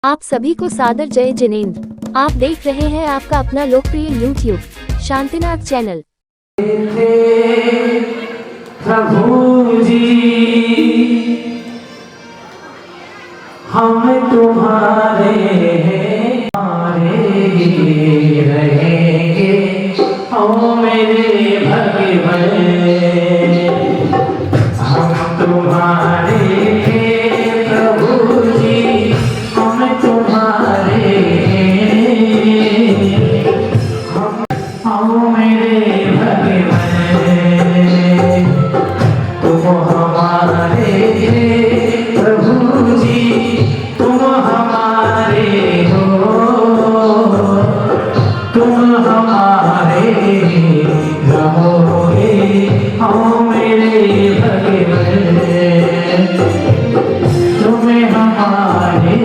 आप सभी को सादर जय जिनेंद्र। आप देख रहे हैं आपका अपना लोकप्रिय यूट्यूब शांतिनाथ चैनल। प्रभु जी हम तुम्हारे रहेंगे, ओ मेरे भगवान हम तुम्हारे प्रभु जी हम तुम्हारे ओ मेरे भगवान तुम हमारे प्रभु जी तुम हमारे हो, तुम हमारे रहोगे ओ मेरे भगवान तुम्हें हमारे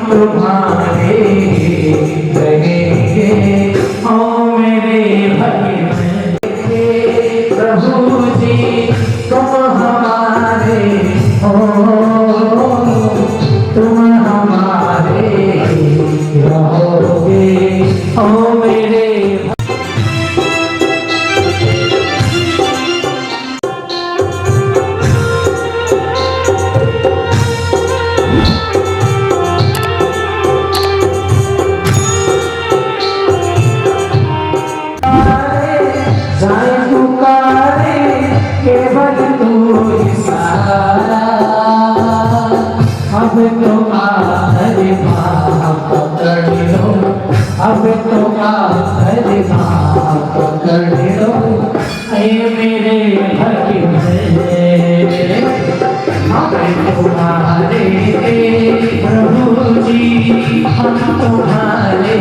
तुम्हारे रहेंगे ओ मेरे भगवान प्रभु जी तुम हमारे हो, तुम हमारे रहोगे ओ मेरे केवल तू ही सहारा अब तो आखिरी बात पकड़ लो, अब तो आखिरी बात पकड़ लो ऐ मेरे भगवान हम तुम्हारे प्रभु जी हम तुम्हारे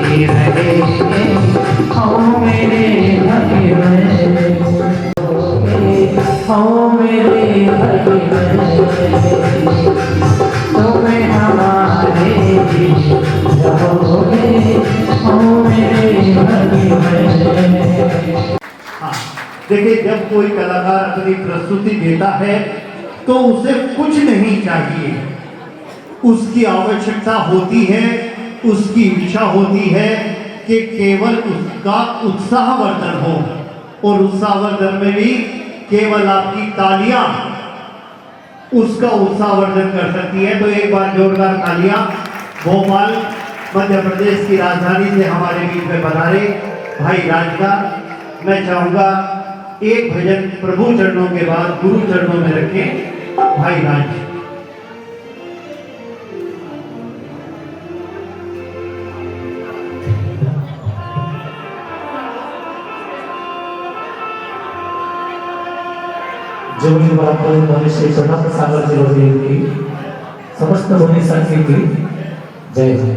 रहेंगे ओ मेरे भगवान ओ मेरे भगवान तुम्हें हमारे रहोगे ओ मेरे भगवान। देखिए, जब कोई कलाकार अपनी प्रस्तुति देता है तो उसे कुछ नहीं चाहिए, उसकी आवश्यकता होती है, उसकी इच्छा होती है कि केवल उसका उत्साहवर्धन हो, और उत्साहवर्धन में भी केवल आपकी तालियां उसका उत्साहवर्धन कर सकती है। तो एक बार जोरदार तालियां भोपाल मध्य प्रदेश की राजधानी से हमारे बीच में पधारे भाई राज का मैं चाहूंगा एक भजन प्रभु चरणों के बाद गुरु चरणों में रखें। भाई राज जमुनी बराबर श्री चरण सागर जी की समस्त भूमि साथी की जय जय।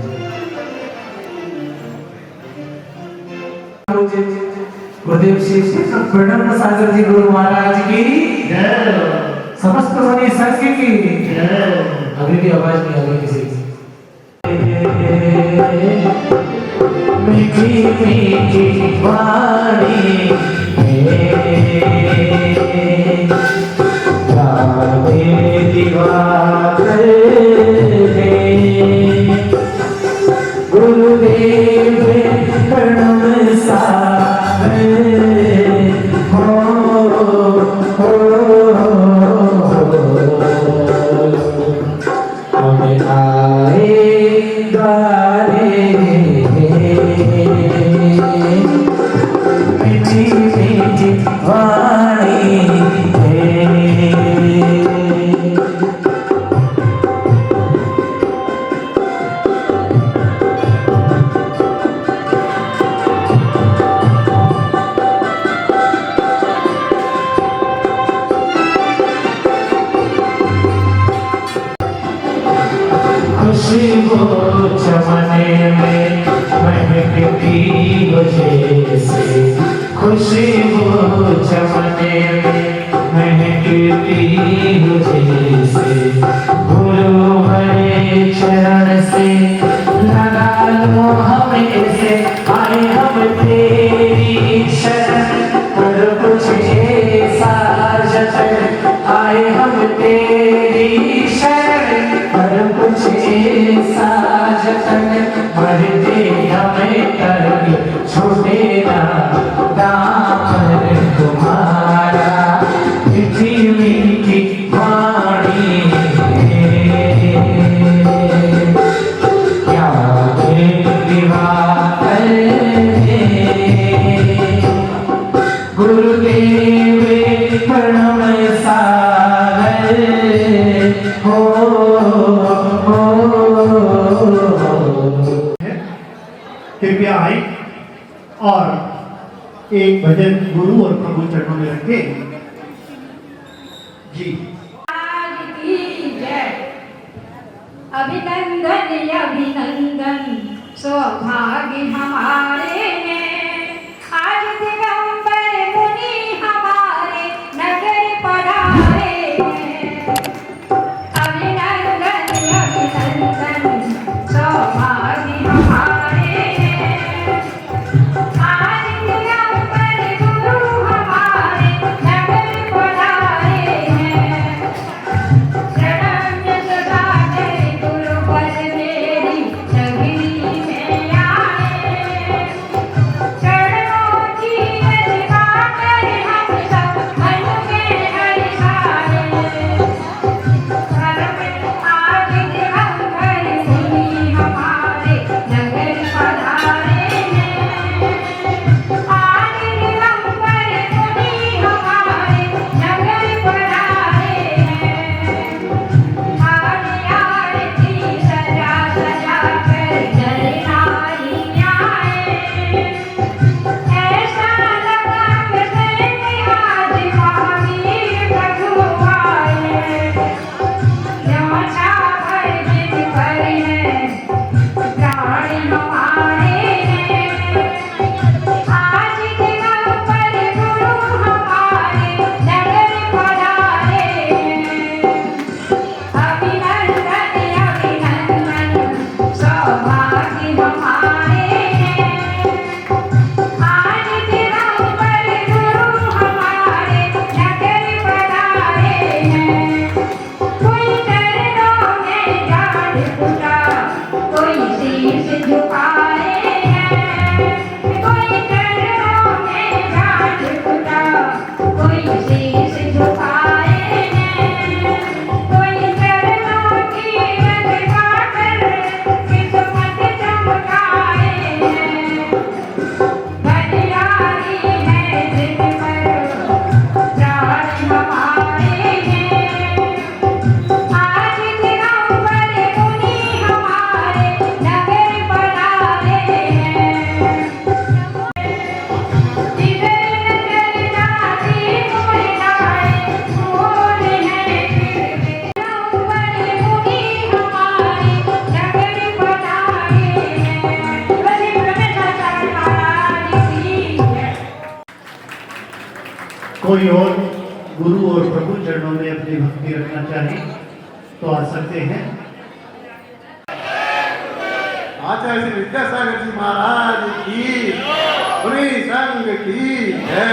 गुरुदेव श्री प्रणव सागर जी गुरु महाराज की जय, समस्त भूमि साथी की जय। अभी भी आवाज नहीं आ रही किसी मीठी मीठी वाणी गुरुदेव प्रणव सागर हमें आए द्वारे मीठी मीठी वाणी खुशबू चमने में महकती हो जैसे, खुशबू चमने में महकती हो जैसे, गुरु हरे चरण से लगा लो हमें से, आए हम तेरी शरण कर कुछ ऐसा जतन, आए हम तेरी शरण कर कुछ ऐसा जतन, भर दे हमें कर छोटे ना दामन तुम्हारा, मीठी मीठी वाणी क्या दिवाकर गुरुदेव प्रणव सागर हो कृपया आए और एक भजन गुरु और प्रभु चरणों में रखे जी। अभिनंदन अभिनंदन सौभाग्य हमारे हैं, आज दिगंबर मुनि हमारे नगर पधारे हैं। अभिनंदन अभिनंदन सौभाग्य हमारे हैं, आज दिगंबर गुरु हमारे नगर पधारे हैं। प्रणम्य सदा जय गुरुपद मेरी नगरी में आए, चरणों की रचना कर हम सब मन में हर्षाए। धर्म आज दिगंबर मुनि हमारे नगर पधारे हैं, आज दिगंबर मुनि हमारे नगर पधारे हैं। आरती सजा सजा कर जलनाई आए, ऐसा लगा कि आज महावीर प्रभु आए। यमछा भर जिद पर है प्राण हमारे हैं, आज दिगंबर गुरु हमारे नगर पधारे हैं। अभिनंदन अभिनंदन सौभाग्य हमारे हैं, आज दिगंबर गुरु हमारे नगर पधारे हैं। कोई चरणों में जान फूटा, कोई शीश झुकाए हैं, कोई चरणों में जान फूटा, कोई शीश झुकाए हैं। कोई चरणों की रंग पाकर किस्मत चमकाए हैं। बलिहारी है जिन पर प्राण हमारे हैं, आज दिगंबर मुनि हमारे नगर पधारे हैं। जिधर नजर जाती महिलाएं मोर हैं फिर भी, दिगंबर मुनि हमारे नगर पधारे हैं। बलि ब्रह्मचारी महाराज की जय। कोई और गुरु और प्रभु चरणों में अपनी भक्ति रखना चाहे तो आ सकते हैं। आचार्य श्री विद्यासागर जी महाराज की, पुरी संघ की जय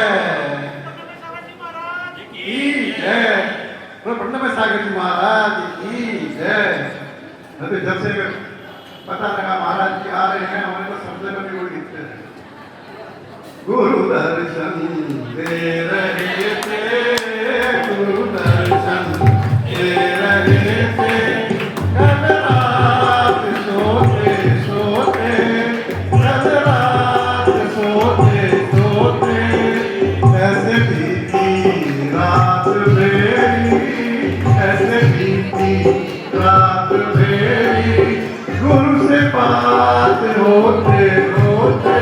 की जय, प्रणव सागर जी महाराज की जय। अभी जब से पता लगा महाराज जी आ रहे हैं, हमारे को सबसे बड़ी वो लिखते हैं, गुरु दर्शन दे रहे थे, गुरु दर्शन दे रहे थे, कल रात सोते सोते, कल रात सोते सोते, ऐसे बीती रात मेरी, ऐसे बीती रात मेरी, गुरु से बात होते होते,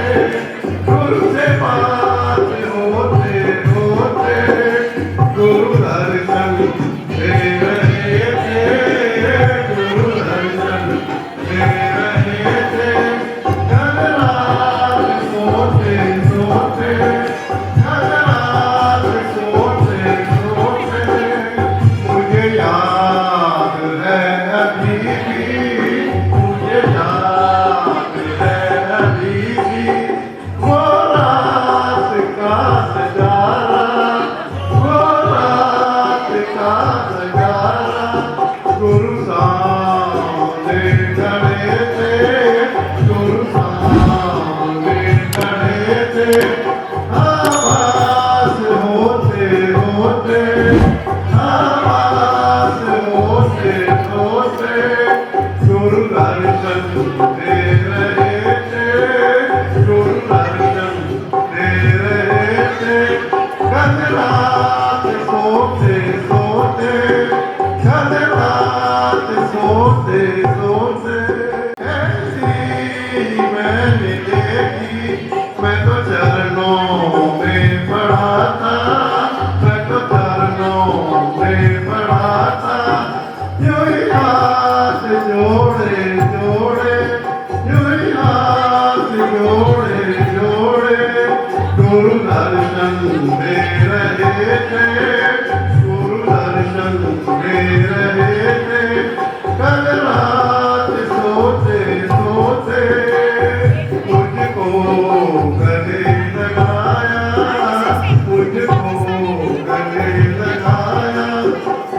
गुरु से बात होते होते, गुरु दर्शन दे रहे थे, गुरु दर्शन दर्शन दे रहे थे, गुरु दर्शन दे रहे थे। कल रात सोते सोते, कल रात सोते सोते, ऐसी मैंने देखी, मैं तो चरणों में पड़ा था, मैं तो चरणों में पड़ा था। यूं ही हाथ जोड़े जोड़े, यूं ही हाथ जोड़े जोड़े, गुरु दर्शन दे रहे थे, गुरु दर्शन दे रहे थे। कल रात सोते सोते, मुझको गले लगाया, मुझको गले लगाया,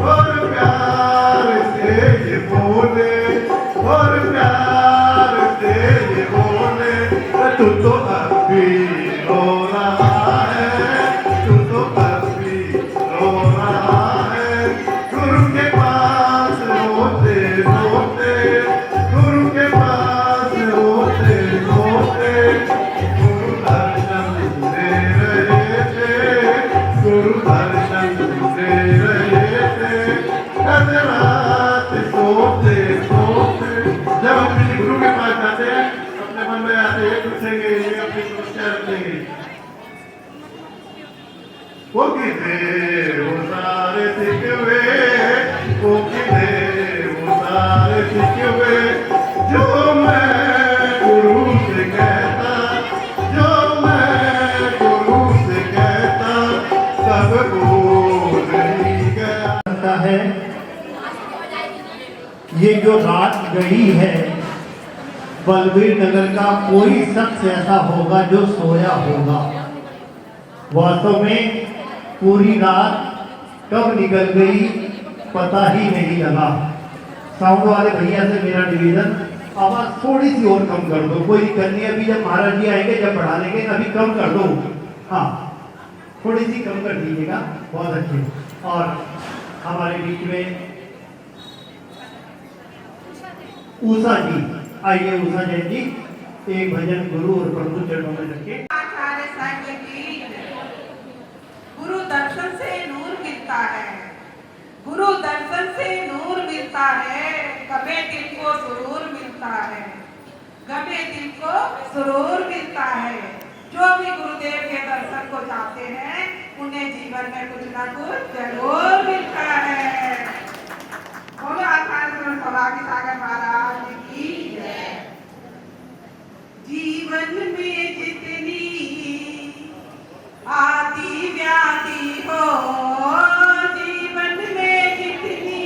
और प्यार से ये बोले, और प्यार से ये बोले, तू तो अब भी रो रहा है, तू तो अब भी रो रहा है। गुरु के पास रोते रोते, गुरु के पास रोते रोते, गुरु दर्शन दे रहे थे, गुरु दर्शन दे रहे थे। कल रात सोते सोते, जब हम किसी गुरु के पास जाते हैं, अपने मन में आते हैं, पूछेंगे, ये अपनी समस्या रखेंगे, वो किसे वो सारे सिकवे, वो किसे वो सारे सिकवे, जो मैं गुरु से कहता, जो मैं गुरु से कहता, सबको नहीं गया। लगता है ये जो रात गई है, बलबीर नगर का कोई शख्स ऐसा होगा जो सोया होगा। वास्तव में पूरी रात कब निकल गई पता ही नहीं लगा। साउंड वाले भैया से मेरा निवेदन, आवाज थोड़ी सी और कम कर दो, कोई दिक्कत नहीं। अभी जब महाराज जी आएंगे, जब बढ़ा लेंगे, अभी कम कर दो, हाँ थोड़ी सी कम कर दीजिएगा, बहुत अच्छे। और हमारे बीच में उषा जी, आइए उषा जैन जी, एक भजन गुरु और प्रभु चरणों में रखिए। आचार्य संग की गुरु दर्शन से नूर मिलता है, गुरु दर्शन से नूर मिलता है, गमे दिल को सुरूर मिलता है, गमे दिल को सुरूर मिलता है। जो भी गुरुदेव के दर्शन को जाते हैं, उन्हें जीवन में कुछ ना कुछ जरूर मिलता है। बोलो आचार्य सौभाग्य सागर महाराज की जय। जीवन में जितनी आदि व्याधि हो, जीवन में जितनी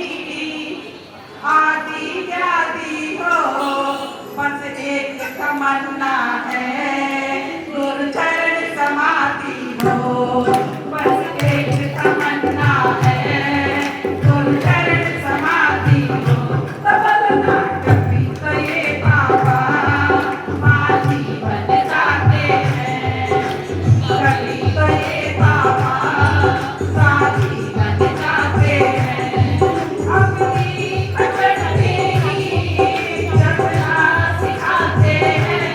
आदि व्याधि हो, बस एक तमन्ना है, गुरु चरण समाधि हो, बस एक तमन्ना है, गुरु चरण समाधि हो। तमन्ना कभी तो ये बाबा माझी बन जाते हैं, कभी तो ये बाबा साथी बन जाते हैं। अपनी अकड़ मेरी जगना सिखाते हैं,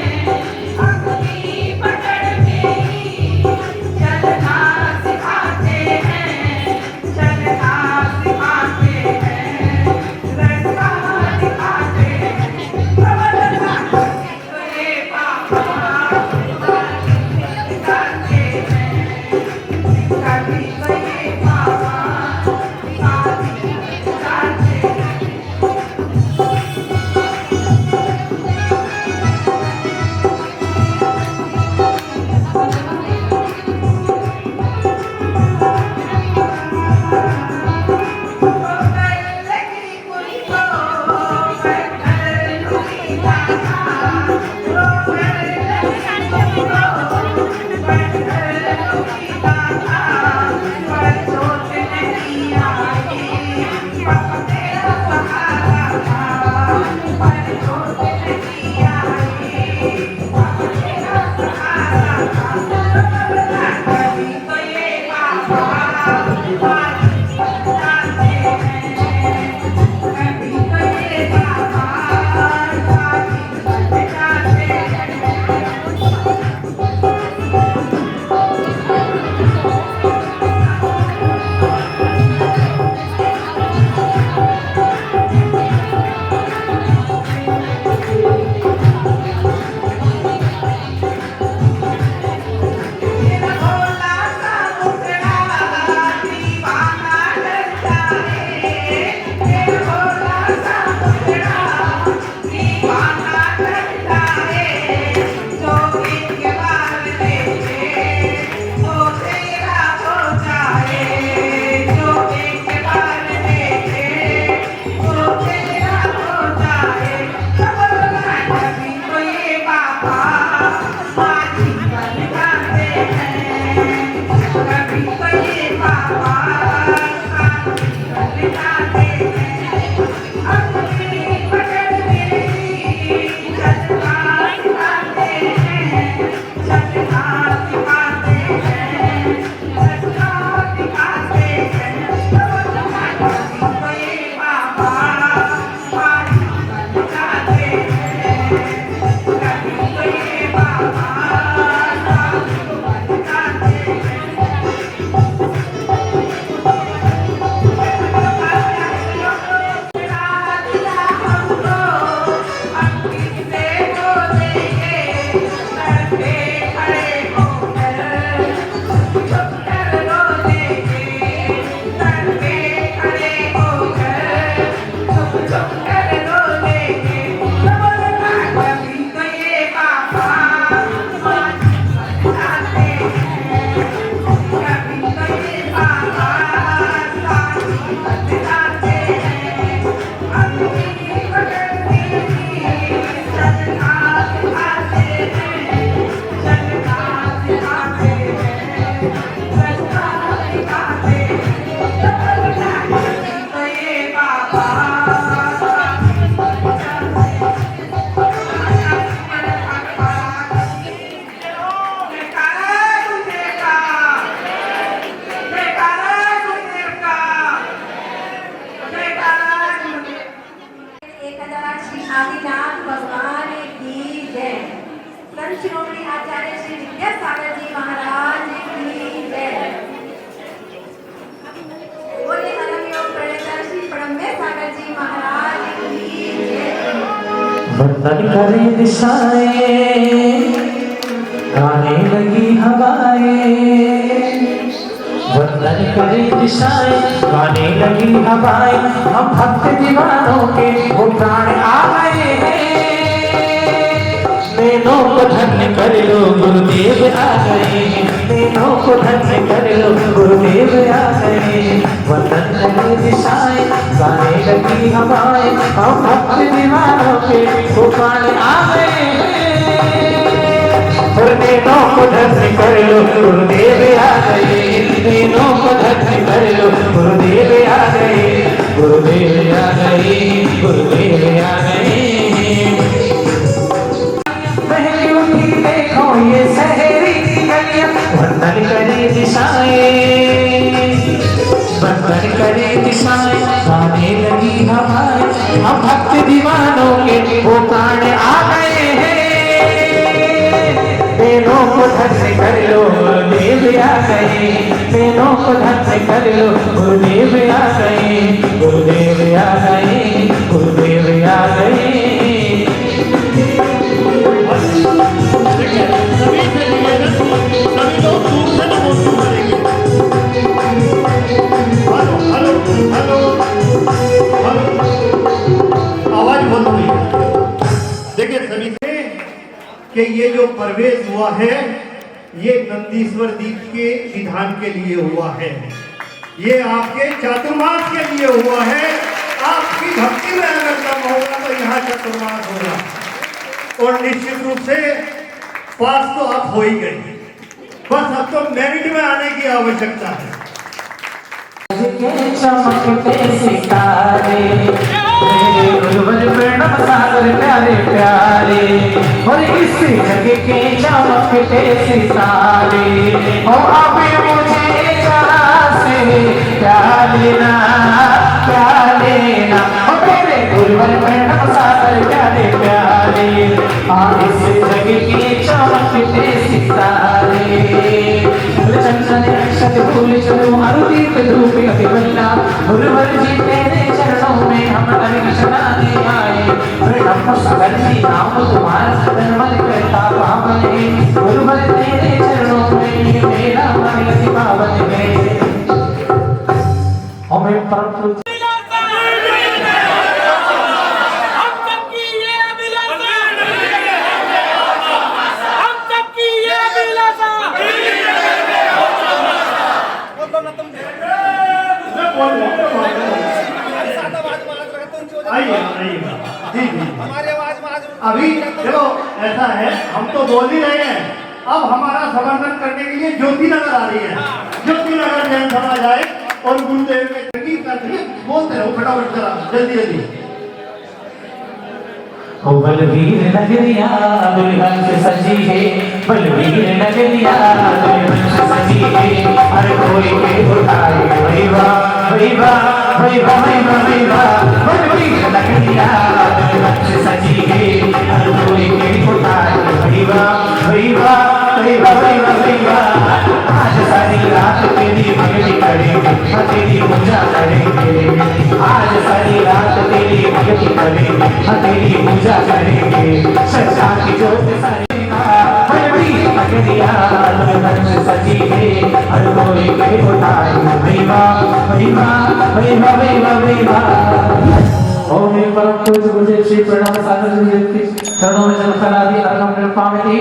एकदा श्री आदिनाथ भगवान की जय। संत शिरोमणि आचार्य श्री विद्यासागर जी महाराज की जय। बोले परम योग प्रणेता श्री प्रणम्य सागर जी महाराज की जय। वंदन करे दिशाएं, गाने लगी हवाएं। वंदन करे दिशाएं, गाने लगी हवाएं। हम भक्त दीवानों के वो प्राण आ गए हैं। नैनों को धन्य कर लो गुरुदेव आ गए हैं। नैनों को धन्य कर लो गुरुदेव आ गए हैं। वंदन करे दिशाएं, गाने लगी हवाएं। हम भक्त दीवानों के वो प्राण आ गए हैं। नैनों को धन्य कर लो गुरुदेव आ गए। नैनों को धन्य कर लो गुरुदेव आ गए। गुरुदेव आ गए, गुरुदेव आ गए। पहली उठी देखो ये शहरी की गलियां। वंदन करे दिशाएं, वंदन करे दिशाएं, गाने लगी हवाएं। हम भक्त दीवानों के वो प्राण आ गए हैं। नैनों को धन्य कर लो गुरुदेव आ गए। नैनों को धन्य कर लो गुरुदेव आ गए। गुरुदेव आ गए, गुरुदेव आ गए। सभी लोग दूर से नमस्कार करेंगे। हेलो हेलो हेलो हेलो, आवाज बंद हुई। देखिए सभी से कि ये जो प्रवेश हुआ है ये नंदीश्वर दीप के विधान के लिए हुआ है। ये आपके चातुर्मास के लिए हुआ है। आपकी भक्ति में अगर दम होगा तो यहाँ चातुर्मास होगा। और निश्चित रूप से पास तो आप हो ही गए। बस अब तो मेरिट में आने की आवश्यकता है। चमकते सितारे मेरे गुरुवर प्रणव सागर प्यारे प्यारे। और इस जग के चमकते सितारे ओ अभी मुझे जहाँ से प्यार लेना, प्यार लेना। ओ मेरे गुरुवर प्रणव सागर प्यारे प्यारे। इस जग के चमकते सितारे चंदन अक्षत फूल चलो अरुदीप धूप अतिबल्ला। गुरुवर जी तेरे चरणों में हम अर्घ चढ़ाने आए। प्रणव सागर जी नाम तुम्हारा निर्मल करता पावन है। गुरुवर तेरे चरणों में ये मेरा मन अति पावन है। हमें परम आइए आइए जी जी। अभी देखो ऐसा है, हम तो बोल ही रहे हैं। अब हमारा समर्थन करने के लिए ज्योति नगर आ रही है। ज्योति नगर जैन सभा जाए और गुरुदेव के संगीत करते हैं। बोलते रहो फटाफट जरा जल्दी जल्दी। ओ बलवीर नगरिया दुल्हन से सजी है। बलवीर नगरिया दुल्हन से सजी है। हर कोई के उठाए वही वाह वही वाह वही वाह वही वाह वही वाह। बलवीर नगरिया दुल्हन से सजी है। हर कोई के उठाए वही वाह वही वाह वही वाह वही वाह वही वाह। आज सारी रात तेरी भक्ति करेंगे, तेरी पूजा करेंगे। आज सारी रात तेरी भक्ति करेंगे, तेरी पूजा करेंगे। श्रद्धा की ज्योत सारी बलवीर नगरिया दुल्हन से सजी है। हर कोई के उठाए वही वाह वही वाह वही वाह वही वाह वही वाह। ओम एक परम पूज्य गुरुदेव श्री प्रणव सागर जी के चरणों में जल फैला दी। अर्घम निर्पामिति।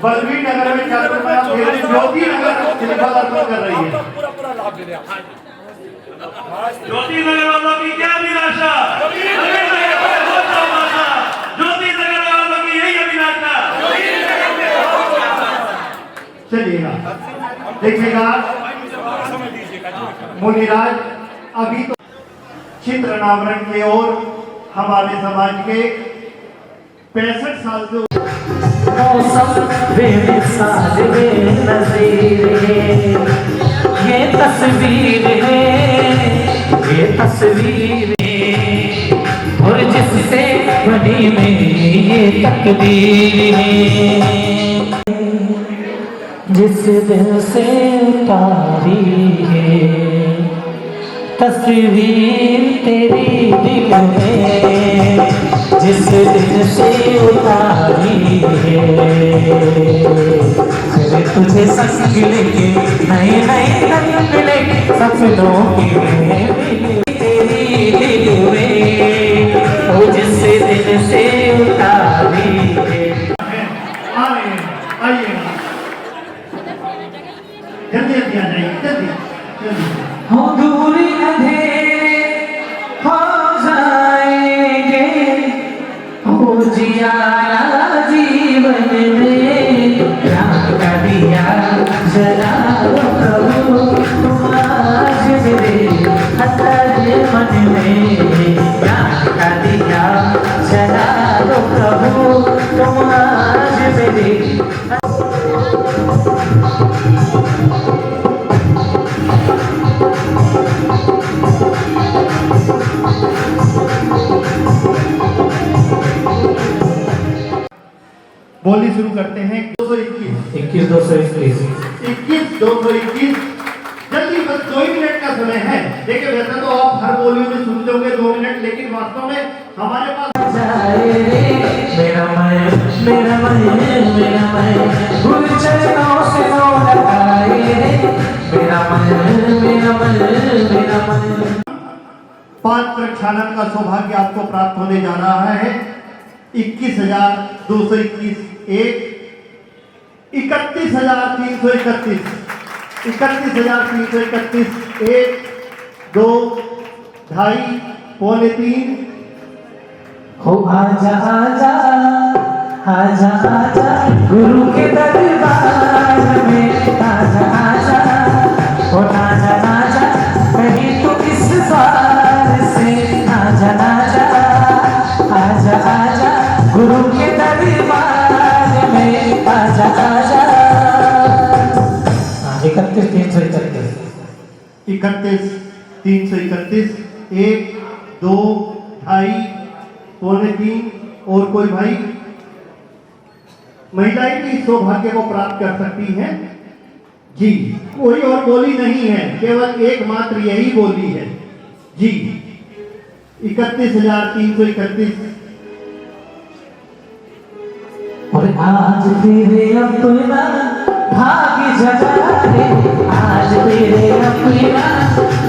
बलवीर नगर में चातुर्मास ज्योति नगर श्रीफल अर्पण कर रही है। ज्योति नगर वालों की क्या अभिलाषा? ज्योति नगर वालों की यही अभिलाषा। चलिएगा देखिएगा मुनिराज अभी तो चित्र नामरण की ओर हमारे समाज के 65 साल से मौसम बेमिसाल बेनज़ीर है। ये तस्वीर है ये तस्वीरें और जिससे बनी मेरी ये तकदीर है, जिस दिल से उतारी है तस्वीर तेरी दिल में, जिस दिल से उतारी है फिर तुझे संग लेके नए नए रंग लेके सपनों की तेरी दिल में, वो जिस दिल से उतारी है। आइए जल्दी जल्दी आ जाइए, जल्दी जल्दी। हो दूर अंधेरे हो जाएंगे, हो जियारा जीवन में राम का दिया जला प्रभु, तुम आज मेरे हताज मन में राम का दिया जला प्रभु, तुम आज मेरे बोली शुरू करते हैं। 221 21 221 21 221। जल्दी, बस 2 मिनट का समय है। देखिए वैसे तो आप हर बोली में सुनते होंगे 2 मिनट, लेकिन वास्तव में हमारे पास मेरा मन मेरा मन मेरा मन भूल चरणों से नो लगाए रे, मेरा मन मेरा मन मेरा मन। 5 प्रक्षालन का सौभाग्य आपको प्राप्त होने जा रहा है। 21,221 1, 31,331 31,331 1 2 2.5 पौने 3। हो आजा आजा आजा आजा गुरु के दरबार में, आजा आजा ओ आजा आजा कहीं तो इस बार से, आजा आजा आजा आजा गुरु के दरबार में, आजा आजा। 31,331 31,331 1 2 2.5 पौने 3। और कोई भाई महिलाएं भी इस सौभाग्य को प्राप्त कर सकती हैं जी। कोई और बोली नहीं है, केवल एकमात्र यही बोली है जी। 31,331। और आज तेरे अपना भाग्य जगा रे, आज तेरे अपना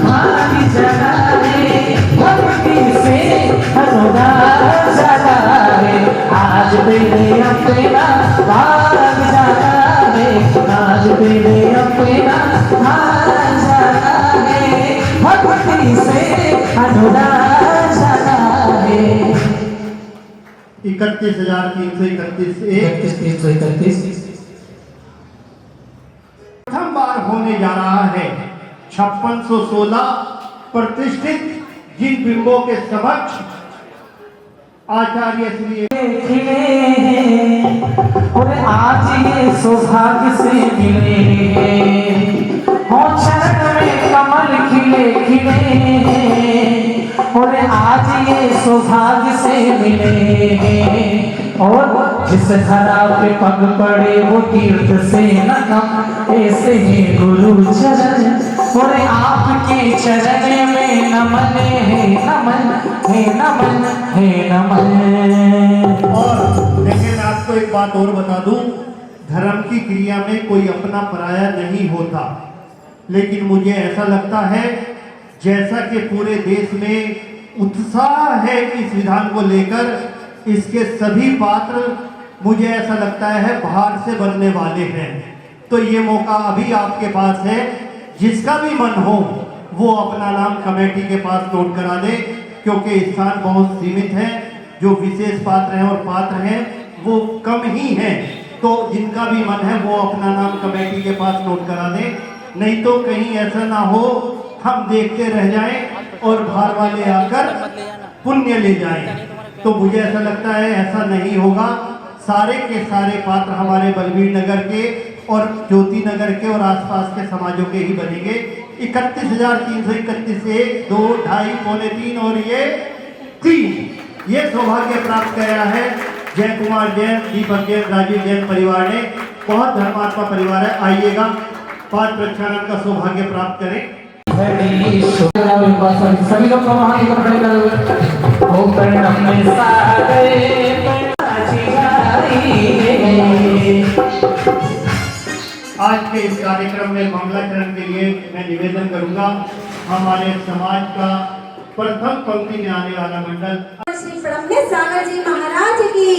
भाग्य जगा रे, भक्ति से अनुराग जगा रे, आज तेरे अपना भाग्य जगा रे, आज तेरे अपना भाग्य जगा रे, भक्ति से अनुराग जगा रे। 31,331 31,331 प्रथम बार होने जा रहा है 5616 प्रतिष्ठित जिन बिंबों के समक्ष आचार्य श्री और आज ये सौभाग्य से मिले, हो चरण में कमल खिले खिले, और आज ये सौभाग्य से मिले, और जिस धरा पे पग पड़े वो तीर्थ से न कम, ऐसे ही गुरु चरण और आपके चरण में नमन है, नमन है, नमन है, नमन। और लेकिन आपको एक बात और बता दूं, धर्म की क्रिया में कोई अपना पराया नहीं होता, लेकिन मुझे ऐसा लगता है जैसा कि पूरे देश में उत्साह है इस विधान को लेकर, इसके सभी पात्र मुझे ऐसा लगता है बाहर से बनने वाले हैं। तो ये मौका अभी आपके पास है, जिसका भी मन हो वो अपना नाम कमेटी के पास नोट करा दे, क्योंकि स्थान बहुत सीमित है। जो विशेष पात्र हैं और पात्र हैं वो कम ही हैं, तो जिनका भी मन है वो अपना नाम कमेटी के पास नोट करा दे, नहीं तो कहीं ऐसा ना हो हम देखते रह जाएं और बाहर वाले आकर पुण्य ले जाएं। तो मुझे ऐसा लगता है ऐसा नहीं होगा। सारे के सारे पात्र हमारे बलबीर नगर के और ज्योति नगर के और आसपास के समाजों के ही बनेंगे। 31,331 1 2 2.5 पौने 3 और ये 3 ये सौभाग्य प्राप्त किया है जय कुमार जैन, दीपक जैन, राजीव जैन परिवार ने। बहुत धर्मात्मा परिवार है, आइएगा पाठ प्रक्षालन का सौभाग्य प्राप्त करें। सभी लोग वहां की तरफ खड़े करो। ओ प्रणम में सागरे आज के इस कार्यक्रम में मंगलाचरण के लिए मैं निवेदन करूंगा हमारे समाज का प्रथम पंक्ति में आने वाला मंडल श्री ब्रह्मे सागर जी महाराज की,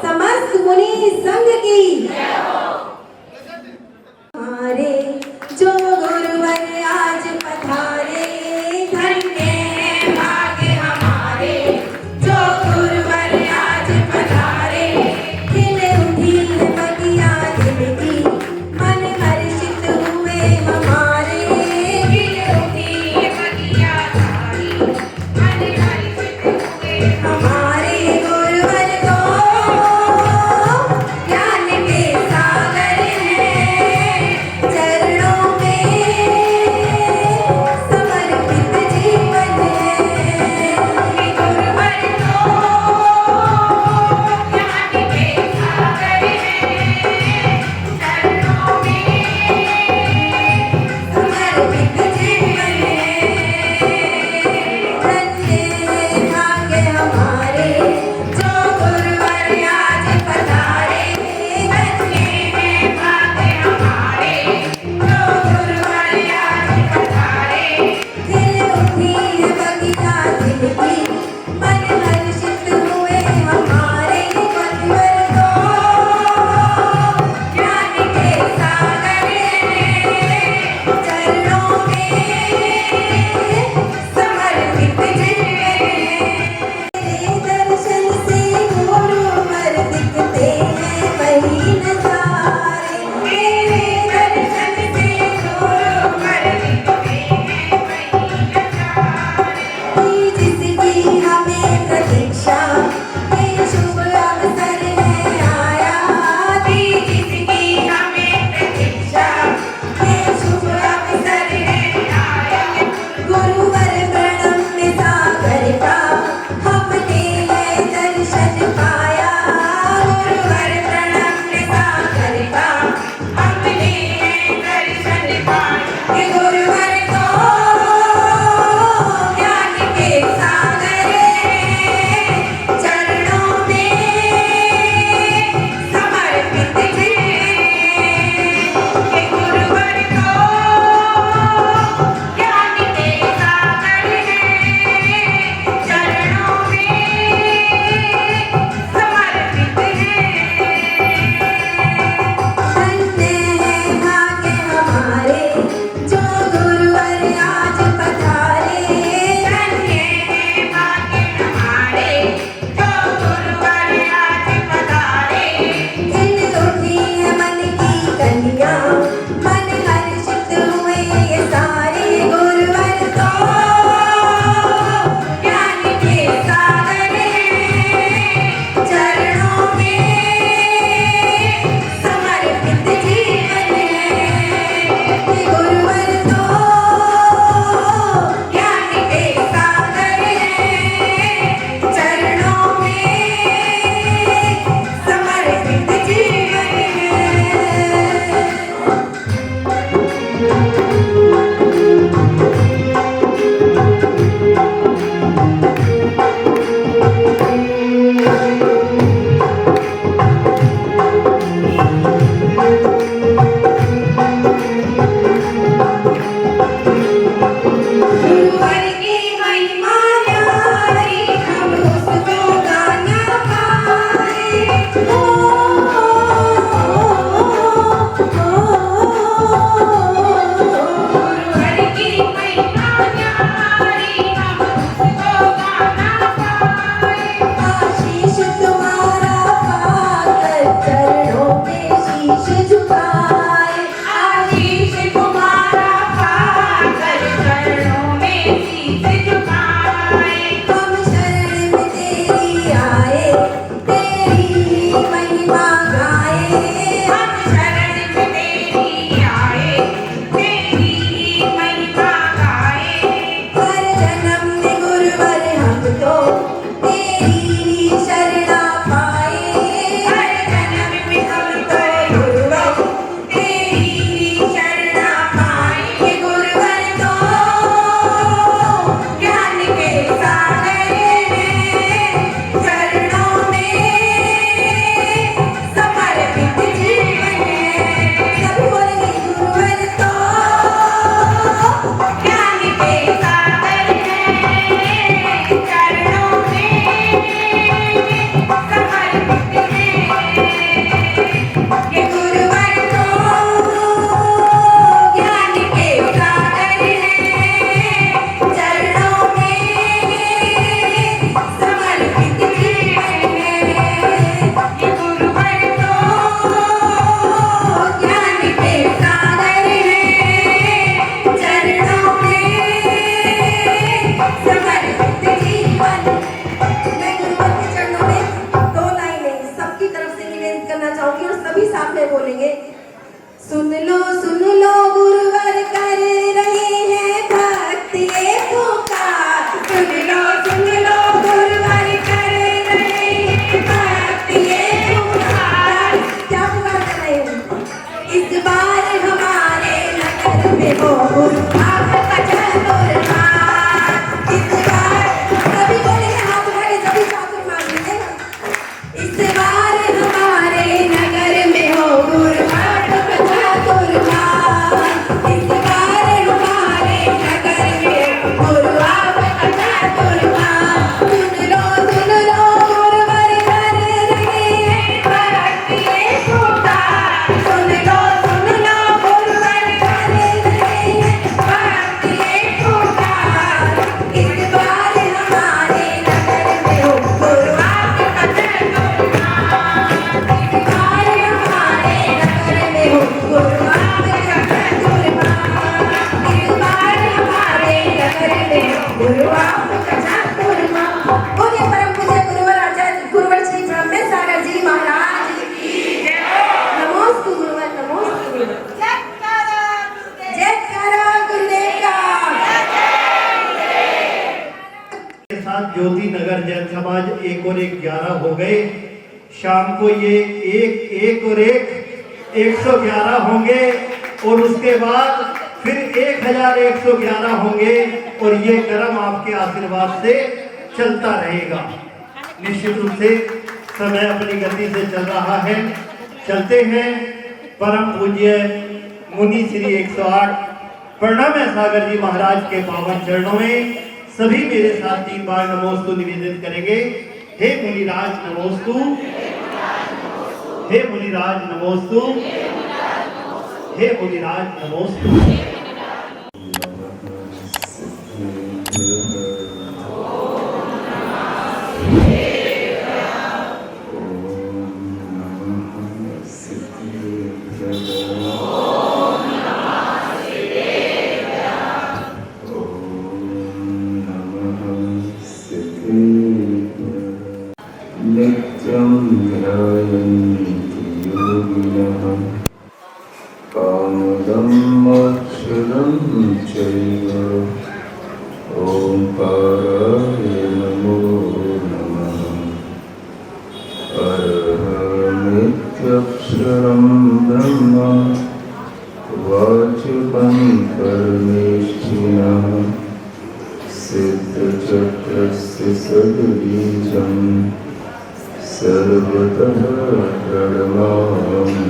समस्त मुनि संघ की। हमारे जो गुरुवर आज पधारे, धन्य है भाग्य हमारे। जो गुरुवर आज पधारे, खिले उठी बगिया दिल की, मन हर्षित हुए हमारे। खिले उठी बगिया सारी, मन हर्षित हुए हमारे। गुरुवर को ज्ञान के सागर बोलिए परम पूज्य गुरुवर आचार्य गुरुवर श्री ब्रह्मेश सागर जी महाराज की जय। नमोस्तु गुरुवर, नमोस्तु गुरुवर। जयकारा गुरुदेव का। के साथ ज्योति नगर जैन समाज 1 और 1 11 हो गए। शाम को ये 1 और 1 111 होंगे और उसके बाद फिर 1111 होंगे और ये क्रम आपके आशीर्वाद से चलता रहेगा। निश्चित रूप से समय अपनी गति से चल रहा है। चलते हैं परम पूज्य मुनि श्री 108 प्रणव सागर जी महाराज के पावन चरणों में सभी मेरे साथ 3 बार नमोस्तु निवेदित करेंगे। हे मुनिराज नमोस्तु, हे मुनिराज नमोस्तु, हे मुनिराज नमोस्तु। नित्यं ध्यायन्ति योगिनः कामदं मोक्षदं चैव ओंकाराय नमो नमः। अरहमित्यक्षरं ब्रह्म वाचकं परमेष्ठिनः सिद्धचक्रस्य सद्बीजं सर्वतः प्रणमाम्यहम्।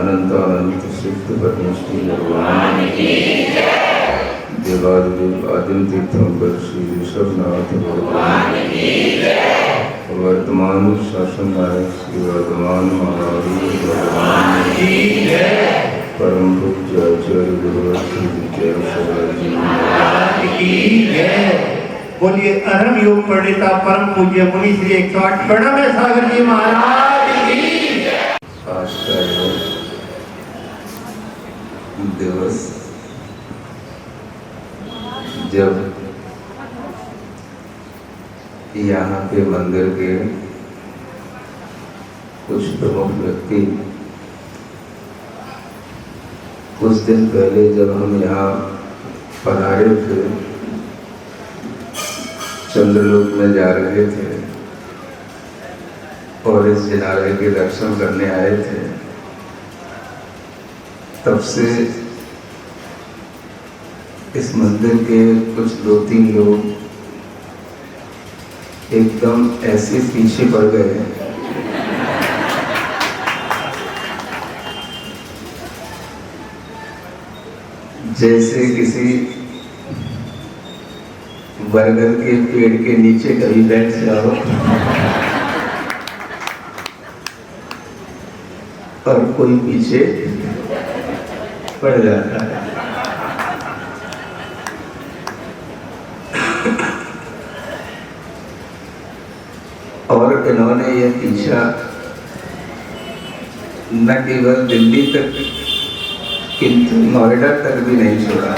अनंत सिद्ध परमेष्ठी भगवान की देवादिदेव आदिम तीर्थंकर श्री ऋषभनाथ भगवान की वर्तमान शासन नायक श्री वर्धमान महावीर भगवान की परम पूज्य आचार्य गुरुवर श्री विद्यासागर जी महाराज की जय। बोलिए अहम योग पंडिता परम पूज्य मुनि श्री 108 प्रणव सागर जी महाराज की जय। आज का योग दिवस जब यहाँ के मंदिर के कुछ प्रमुख व्यक्ति कुछ दिन पहले जब हम यहाँ पधारे थे, चंद्रलोक में जा रहे थे और इस जिनालय के दर्शन करने आए थे, तब से इस मंदिर के कुछ 2-3 लोग एकदम ऐसे पीछे पड़ गए जैसे किसी बरगद के पेड़ के नीचे कभी बैठ जाओ और कोई पीछे पड़ जाता है। और इन्होंने ये पीछा न केवल दिल्ली तक किंतु नोएडा तक भी नहीं छोड़ा।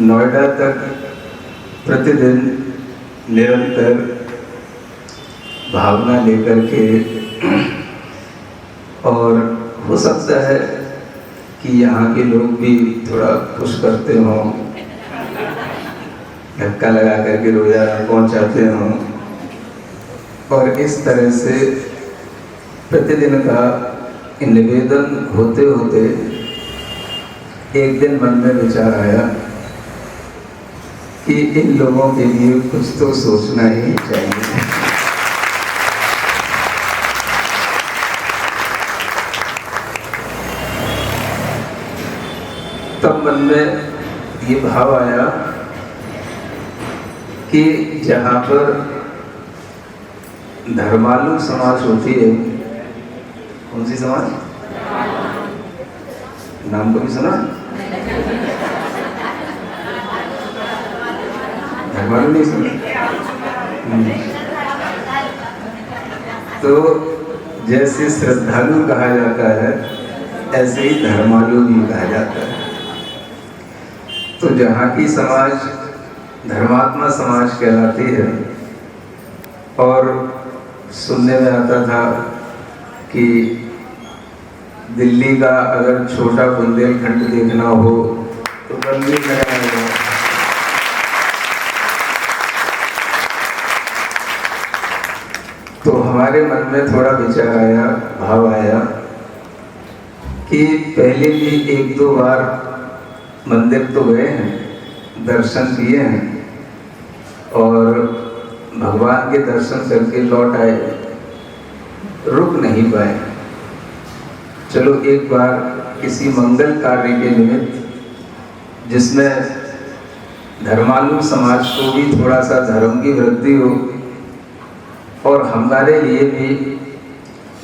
नोएडा तक प्रतिदिन निरंतर भावना लेकर के, और हो सकता है कि यहाँ के लोग भी थोड़ा खुश करते हों, धक्का लगा करके रोजाना पहुँचाते हों, और इस तरह से प्रतिदिन का निवेदन होते होते एक दिन मन में विचार आया कि इन लोगों के लिए कुछ तो सोचना ही चाहिए। तब मन में ये भाव आया कि जहाँ पर धर्मालु समाज होती है, कौन सी समाज, नाम को भी सुना, धर्मालु नहीं सुना, तो जैसे श्रद्धालु कहा जाता है ऐसे ही धर्मालु भी कहा जाता है। तो जहाँ की समाज धर्मात्मा समाज कहलाती है, और सुनने में आता था कि दिल्ली का अगर छोटा बुंदेलखंड देखना हो तो बंदी लगाया। तो हमारे मन में थोड़ा विचार आया, भाव आया कि पहले भी एक दो बार मंदिर तो गए हैं, दर्शन किए हैं और भगवान के दर्शन करके लौट आए, रुक नहीं पाए। चलो एक बार किसी मंगल कार्य के निमित्त जिसमें धर्मालु समाज को भी थोड़ा सा धर्म की वृद्धि हो और हमारे लिए भी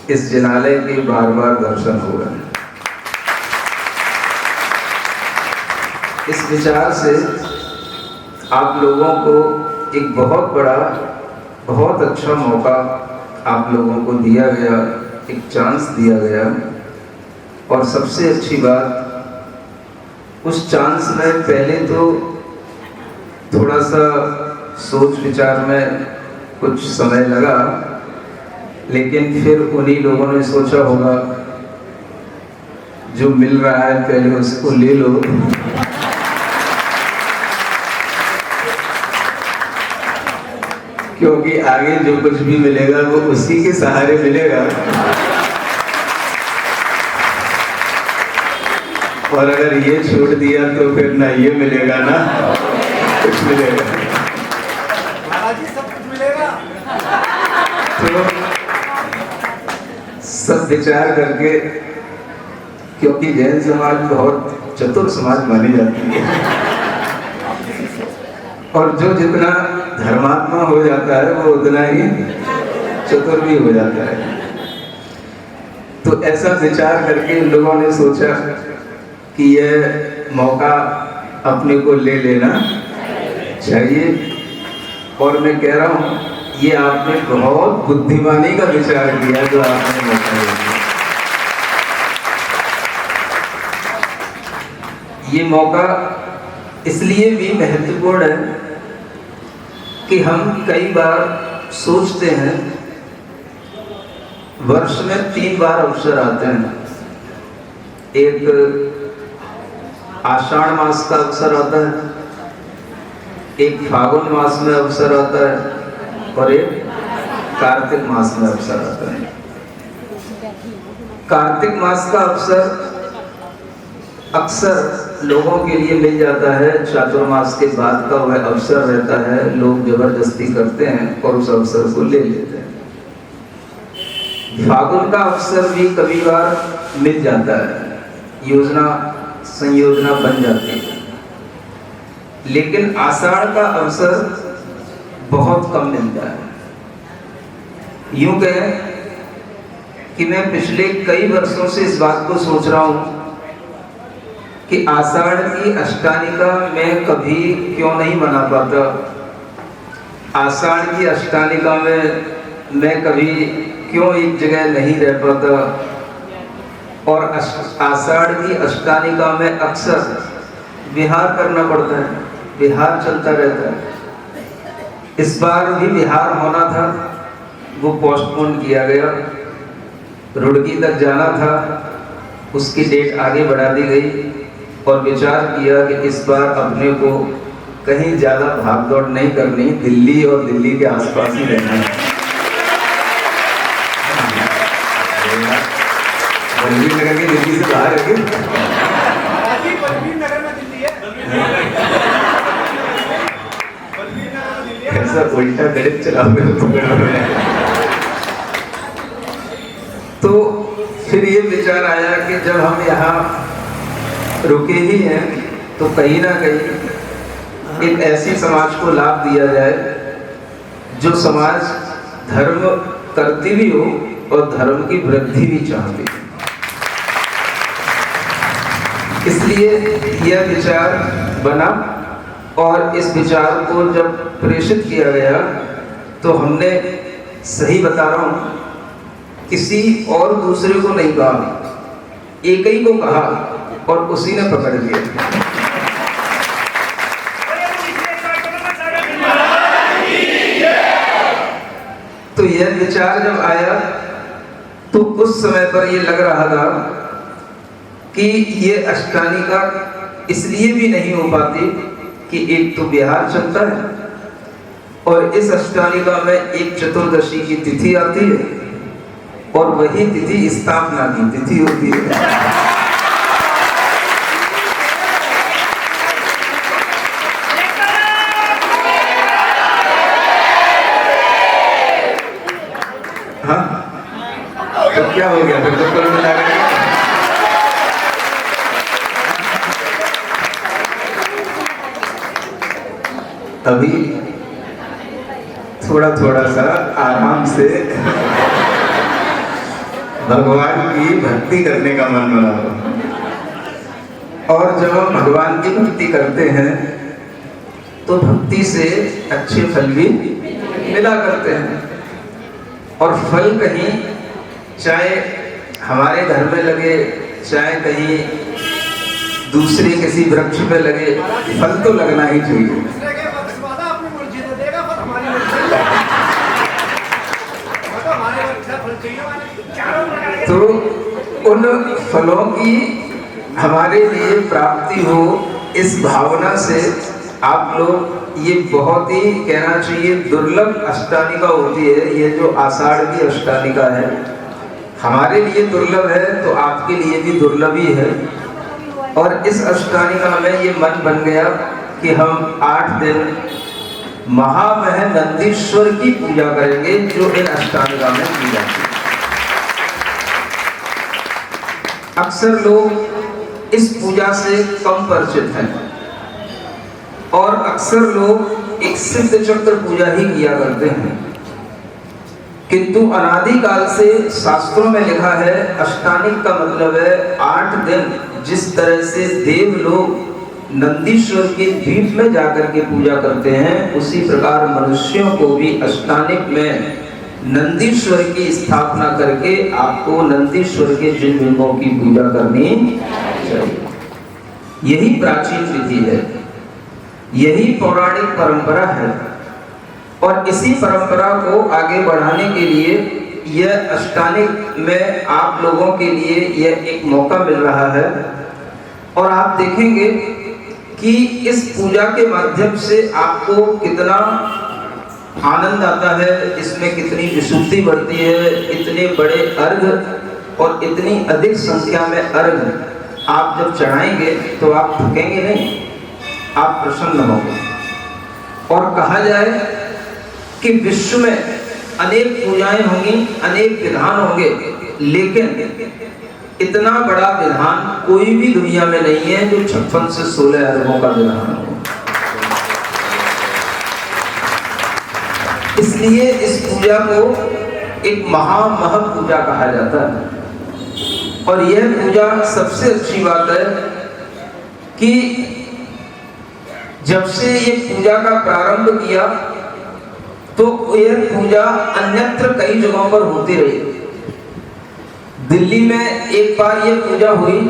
इस जिनालय के बार बार दर्शन हो रहे हैं। इस विचार से आप लोगों को एक बहुत बड़ा, बहुत अच्छा मौका आप लोगों को दिया गया, एक चांस दिया गया। और सबसे अच्छी बात, उस चांस में पहले तो थोड़ा सा सोच विचार में कुछ समय लगा, लेकिन फिर उन्हीं लोगों ने सोचा होगा जो मिल रहा है पहले उसको ले लो। क्योंकि आगे जो कुछ भी मिलेगा वो उसी के सहारे मिलेगा, और अगर ये छोड़ दिया तो फिर ना ये मिलेगा ना कुछ मिलेगा। सब कुछ मिलेगा। तो सब विचार करके, क्योंकि जैन समाज बहुत चतुर समाज मानी जाती है और जो जितना धर्मात्मा हो जाता है वो उतना ही चतुर भी हो जाता है। तो ऐसा विचार करके लोगों ने सोचा कि यह मौका अपने को ले लेना चाहिए। और मैं कह रहा हूँ ये आपने बहुत बुद्धिमानी का विचार किया जो आपने मौका लिया। ये मौका इसलिए भी महत्वपूर्ण है कि हम कई बार सोचते हैं, वर्ष में 3 बार अवसर आते हैं। एक आषाढ़ मास का अवसर आता है, एक फागुन मास में अवसर आता है और एक कार्तिक मास में अवसर आता है। कार्तिक मास का अवसर अक्सर लोगों के लिए मिल जाता है, चातुर्मास के बाद का वह अवसर रहता है, लोग जबरदस्ती करते हैं और उस अवसर को ले लेते हैं। फागुन का अवसर भी कभी बार मिल जाता है, योजना संयोजना बन जाती है, लेकिन आषाढ़ का अवसर बहुत कम मिलता है। यूं कहें कि मैं पिछले कई वर्षों से इस बात को सोच रहा हूं कि आषाढ़ की अष्टानिका मैं कभी क्यों नहीं मना पाता, आषाढ़ की अष्टानिका में मैं कभी क्यों एक जगह नहीं रह पाता, और आषाढ़ की अष्टानिका में अक्सर विहार करना पड़ता है, विहार चलता रहता है। इस बार भी विहार होना था, वो पोस्टपोन किया गया। रुड़की तक जाना था, उसकी डेट आगे बढ़ा दी गई और विचार किया कि इस बार अपने को कहीं ज्यादा भाग दौड़ नहीं करनी, दिल्ली और दिल्ली के आसपास ही रहना है। बलवीर नगर की दिल्ली से बाहर है, ऐसा उल्टा गणित चला तो फिर ये विचार आया कि जब हम यहाँ रुके ही हैं तो कहीं ना कहीं एक ऐसी समाज को लाभ दिया जाए जो समाज धर्म करती भी हो और धर्म की वृद्धि भी चाहती हो। इसलिए यह विचार बना और इस विचार को जब प्रेषित किया गया तो हमने, सही बता रहा हूँ, किसी और दूसरे को नहीं कहा, एक ही को कहा और उसी ने पकड़ लिया। तो यह विचार जब आया तो उस समय पर यह लग रहा था कि ये अष्टानिका इसलिए भी नहीं हो पाती कि एक तो बिहार चलता है और इस अष्टानिका में एक चतुर्दशी की तिथि आती है और वही तिथि स्थापना की तिथि होती है। हाँ, तो क्या हो गया फिर तो कुल मिलाकर अभी थोड़ा थोड़ा सा आराम से भगवान की भक्ति करने का मन बना और जब हम भगवान की भक्ति करते हैं तो भक्ति से अच्छे फल भी मिला करते हैं। और फल कहीं चाहे हमारे घर में लगे चाहे कहीं दूसरे किसी वृक्ष पे लगे, फल तो लगना ही चाहिए। तो उन फलों की हमारे लिए प्राप्ति हो इस भावना से आप लोग ये बहुत ही कहना चाहिए दुर्लभ अष्टानिका होती है। ये जो आषाढ़ की अष्टानिका है हमारे लिए दुर्लभ है तो आपके लिए भी दुर्लभ ही है। और इस अष्टानिका में ये मन बन गया कि हम 8 दिन महामह नंदीश्वर की पूजा करेंगे जो इन अष्टानिका में की जाती है। अक्सर लोग इस पूजा से कम परिचित हैं और अक्सर लोग एक सिद्ध चक्र पूजा ही किया करते हैं, किंतु अनादिकाल से शास्त्रों में लिखा है अष्टानिक का मतलब है 8 दिन। जिस तरह से देव लोग नंदीश्वर के द्वीप में जाकर के पूजा करते हैं उसी प्रकार मनुष्यों को भी अष्टानिक में नंदीश्वर की स्थापना करके आपको नंदीश्वर के जिन बिंबों की पूजा करनी चाहिए। यही प्राचीन विधि है, यही पौराणिक परंपरा है और इसी परंपरा को आगे बढ़ाने के लिए यह अष्टानिक में आप लोगों के लिए यह एक मौका मिल रहा है। और आप देखेंगे कि इस पूजा के माध्यम से आपको कितना आनंद आता है, इसमें कितनी विशुद्धि बढ़ती है। इतने बड़े अर्घ और इतनी अधिक संख्या में अर्घ आप जब चढ़ाएंगे तो आप थकेंगे नहीं, आप प्रसन्न होंगे। और कहा जाए कि विश्व में अनेक पूजाएं होंगी, अनेक विधान होंगे, लेकिन इतना बड़ा विधान कोई भी दुनिया में नहीं है जो 56 से 16 अरबों का विधान हो। इसलिए इस पूजा को एक महामह पूजा कहा जाता है। और यह पूजा सबसे अच्छी बात है कि जब से ये पूजा का प्रारंभ किया तो यह पूजा अन्यत्र कई जगहों पर होती रही। दिल्ली में एक बार ये पूजा हुई,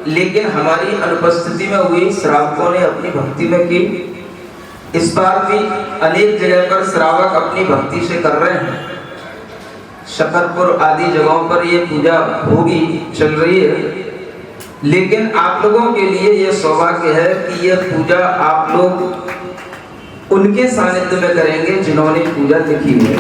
लेकिन हमारी अनुपस्थिति में हुई, श्रावकों ने अपनी भक्ति में की। इस बार भी अनेक जगह पर श्रावक अपनी भक्ति से कर रहे हैं। शकरपुर आदि जगहों पर ये पूजा होगी, चल रही है। लेकिन आप लोगों के लिए यह सौभाग्य है कि यह पूजा आप लोग उनके सानिध्य में करेंगे जिन्होंने पूजा लिखी है।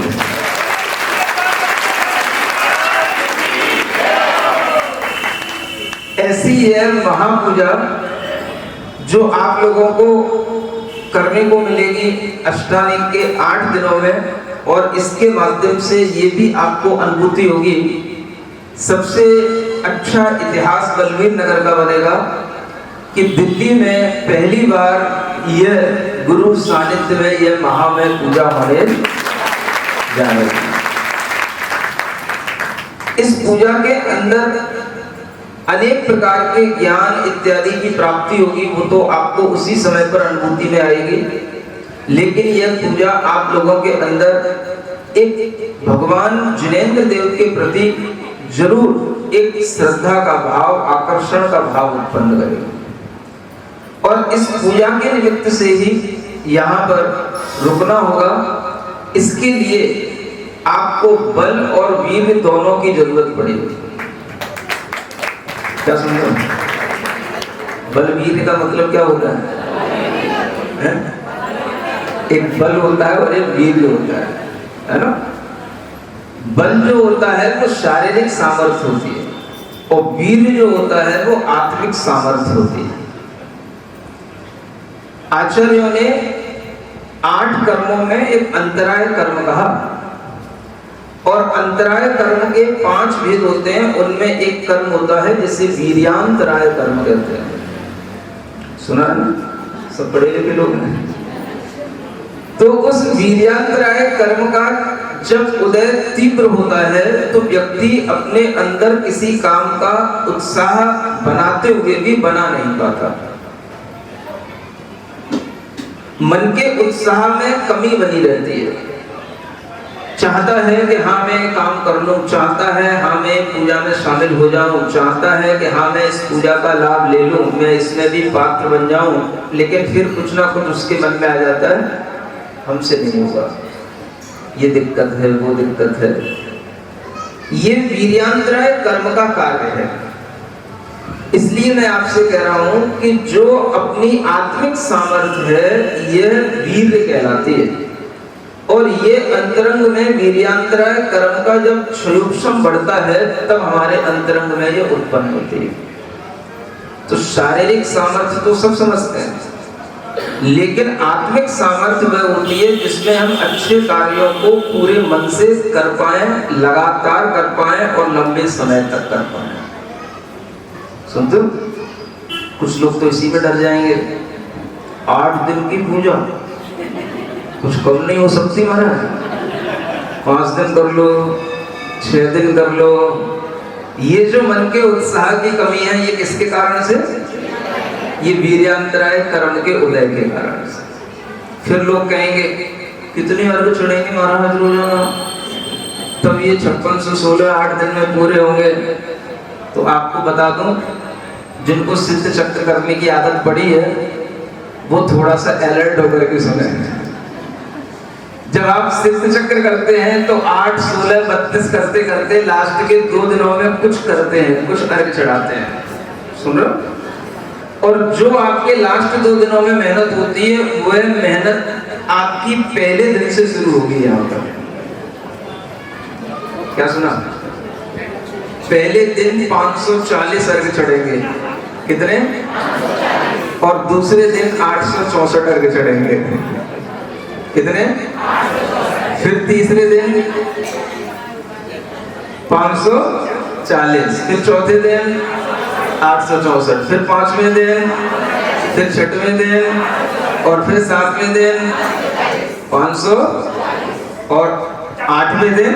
ऐसी यह महापूजा जो आप लोगों को करने को मिलेगी अष्टानिक के 8 दिनों में, और इसके माध्यम से ये भी आपको अनुभूति होगी। सबसे अच्छा इतिहास बलवीर नगर का बनेगा कि दिल्ली में पहली बार यह गुरु सानिध्य में यह महामय पूजा होने जा रही है। इस पूजा के अंदर अनेक प्रकार के ज्ञान इत्यादि की प्राप्ति होगी, वो तो आपको उसी समय पर अनुभूति में आएगी। लेकिन यह पूजा आप लोगों के अंदर एक भगवान जिनेंद्र देव के प्रति जरूर एक श्रद्धा का भाव, आकर्षण का भाव उत्पन्न करेगा। और इस पूजा के निमित्त से ही यहाँ पर रुकना होगा। इसके लिए आपको बल और वीर दोनों की जरूरत पड़ेगी। क्या समझो? बल वीर का मतलब क्या होता है? एक बल होता है और एक वीर होता है ना? बल जो होता है वो शारीरिक सामर्थ्य होती है और वीर जो होता है वो आत्मिक सामर्थ्य होती है। आचार्यों ने 8 कर्मों में एक अंतराय कर्म कहा और अंतराय कर्म के 5 भेद होते हैं। उनमें एक कर्म होता है जिसे वीर्यांतराय कर्म कहते हैं। सुना ना? सब पढ़े लिखे लोग हैं। तो उस वीर्यांतराय कर्म का जब उदय तीव्र होता है तो व्यक्ति अपने अंदर किसी काम का उत्साह बनाते हुए भी बना नहीं पाता। मन के उत्साह में कमी बनी रहती है। चाहता है कि हाँ मैं काम कर लूं, चाहता है हाँ मैं पूजा में शामिल हो जाऊं, चाहता है कि हाँ मैं इस पूजा का लाभ ले लूं, मैं इसमें भी पात्र बन जाऊं, लेकिन फिर कुछ ना कुछ उसके मन में आ जाता है, हमसे नहीं होगा, ये दिक्कत है, वो दिक्कत है। ये वीर्यांतराय कर्म का कार्य है। इसलिए मैं आपसे कह रहा हूं कि जो अपनी आत्मिक सामर्थ्य है यह वीर्य कहलाती है। और ये अंतरंग में वीर्यांतराय कर्म का जब क्षयोक्षम बढ़ता है तब हमारे अंतरंग में ये उत्पन्न होती है। तो शारीरिक सामर्थ्य तो सब समझते हैं, लेकिन आत्मिक सामर्थ्य वह होती है जिसमें हम अच्छे कार्यों को पूरे मन से कर पाए, लगातार कर पाए और लंबे समय तक कर पाए। सुनते हो? कुछ लोग तो इसी में डर जाएंगे। 8 दिन की पूजा कुछ कम नहीं हो सकती महाराज। 5 दिन कर लो, 6 दिन कर लो। ये जो मन के उत्साह की कमी है ये किसके कारण से? ये वीर्यांतराय कर्म के उदय के कारण से। फिर लोग कहेंगे कितने अर्घ चढ़ेंगे महाराज रोजाना, तब ये 56 से 16 8 दिन में पूरे होंगे। तो आपको बता दूं, जिनको सिद्ध चक्र करने की आदत पड़ी है वो थोड़ा सा अलर्ट होकर के सुने। जब आप सिद्ध चक्र करते हैं तो 8, 16, 32 करते करते लास्ट के 2 दिनों में कुछ करते हैं, कुछ अर्घ चढ़ाते हैं। सुन रहे हो? और जो आपके लास्ट 2 दिनों में मेहनत होती है वह मेहनत आपकी पहले दिन से शुरू होगी। यहाँ पर क्या सुना? पहले दिन 540 अर्घ चढ़ेंगे। कितने? और दूसरे दिन 864 अर्घ चढ़ेंगे। कितने? फिर तीसरे दिन 540, फिर चौथे दिन 864, फिर 5वें दिन, फिर 6वें दिन और फिर 7वें दिन 500 और 8वें दिन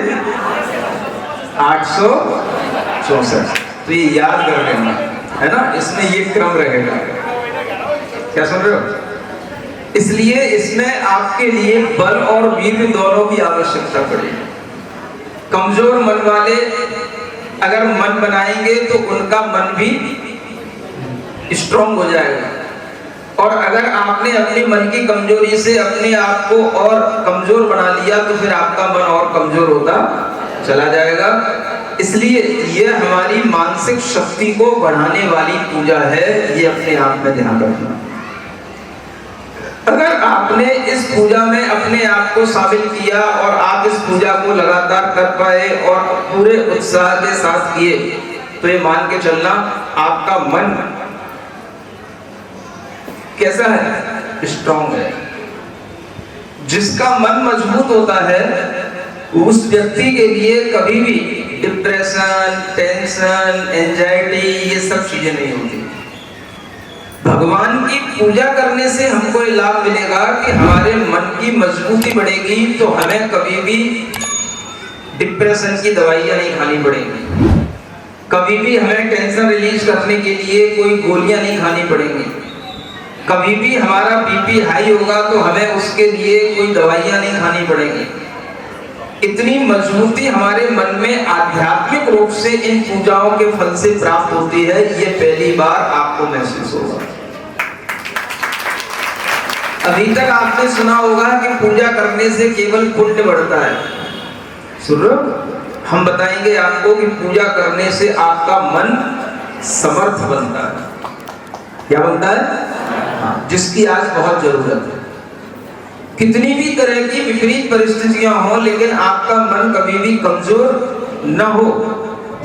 864। तो ये याद कर लेना है ना, इसमें ये क्रम रहेगा। क्या सुन रहे हो? इसलिए इसमें आपके लिए बल और वीर्य दोनों की आवश्यकता पड़ेगी। कमजोर मन वाले अगर मन बनाएंगे तो उनका मन भी स्ट्रांग हो जाएगा। और अगर आपने अपने मन की कमजोरी से अपने आप को और कमजोर बना लिया तो फिर आपका मन और कमजोर होता चला जाएगा। इसलिए यह हमारी मानसिक शक्ति को बढ़ाने वाली पूजा है, ये अपने आप में ध्यान रखना। अगर आपने इस पूजा में अपने आप को शामिल किया और आप इस पूजा को लगातार कर पाए और पूरे उत्साह के साथ किए तो ये मान के चलना आपका मन कैसा है? स्ट्रांग है। जिसका मन मजबूत होता है उस व्यक्ति के लिए कभी भी डिप्रेशन, टेंशन, एंजाइटी ये सब चीजें नहीं होती। भगवान की पूजा करने से हमको ये लाभ मिलेगा कि हमारे मन की मजबूती बढ़ेगी, तो हमें कभी भी डिप्रेशन की दवाइयां नहीं खानी पड़ेंगी, कभी भी हमें टेंशन रिलीज करने के लिए कोई गोलियां नहीं खानी पड़ेंगी, कभी भी हमारा बीपी हाई होगा तो हमें उसके लिए कोई दवाइयां नहीं खानी पड़ेंगी। इतनी मजबूती हमारे मन में आध्यात्मिक रूप से इन पूजाओं के फल से प्राप्त होती है, ये पहली बार आपको महसूस होगा। अभी तक आपने सुना होगा कि पूजा करने से केवल पुण्य बढ़ता है। सुन रहे हो? हम बताएंगे आपको कि पूजा करने से आपका मन समर्थ बनता है। क्या बनता है? जिसकी आज बहुत जरूरत है। कितनी भी तरह की विपरीत परिस्थितियां हो, लेकिन आपका मन कभी भी कमजोर न हो,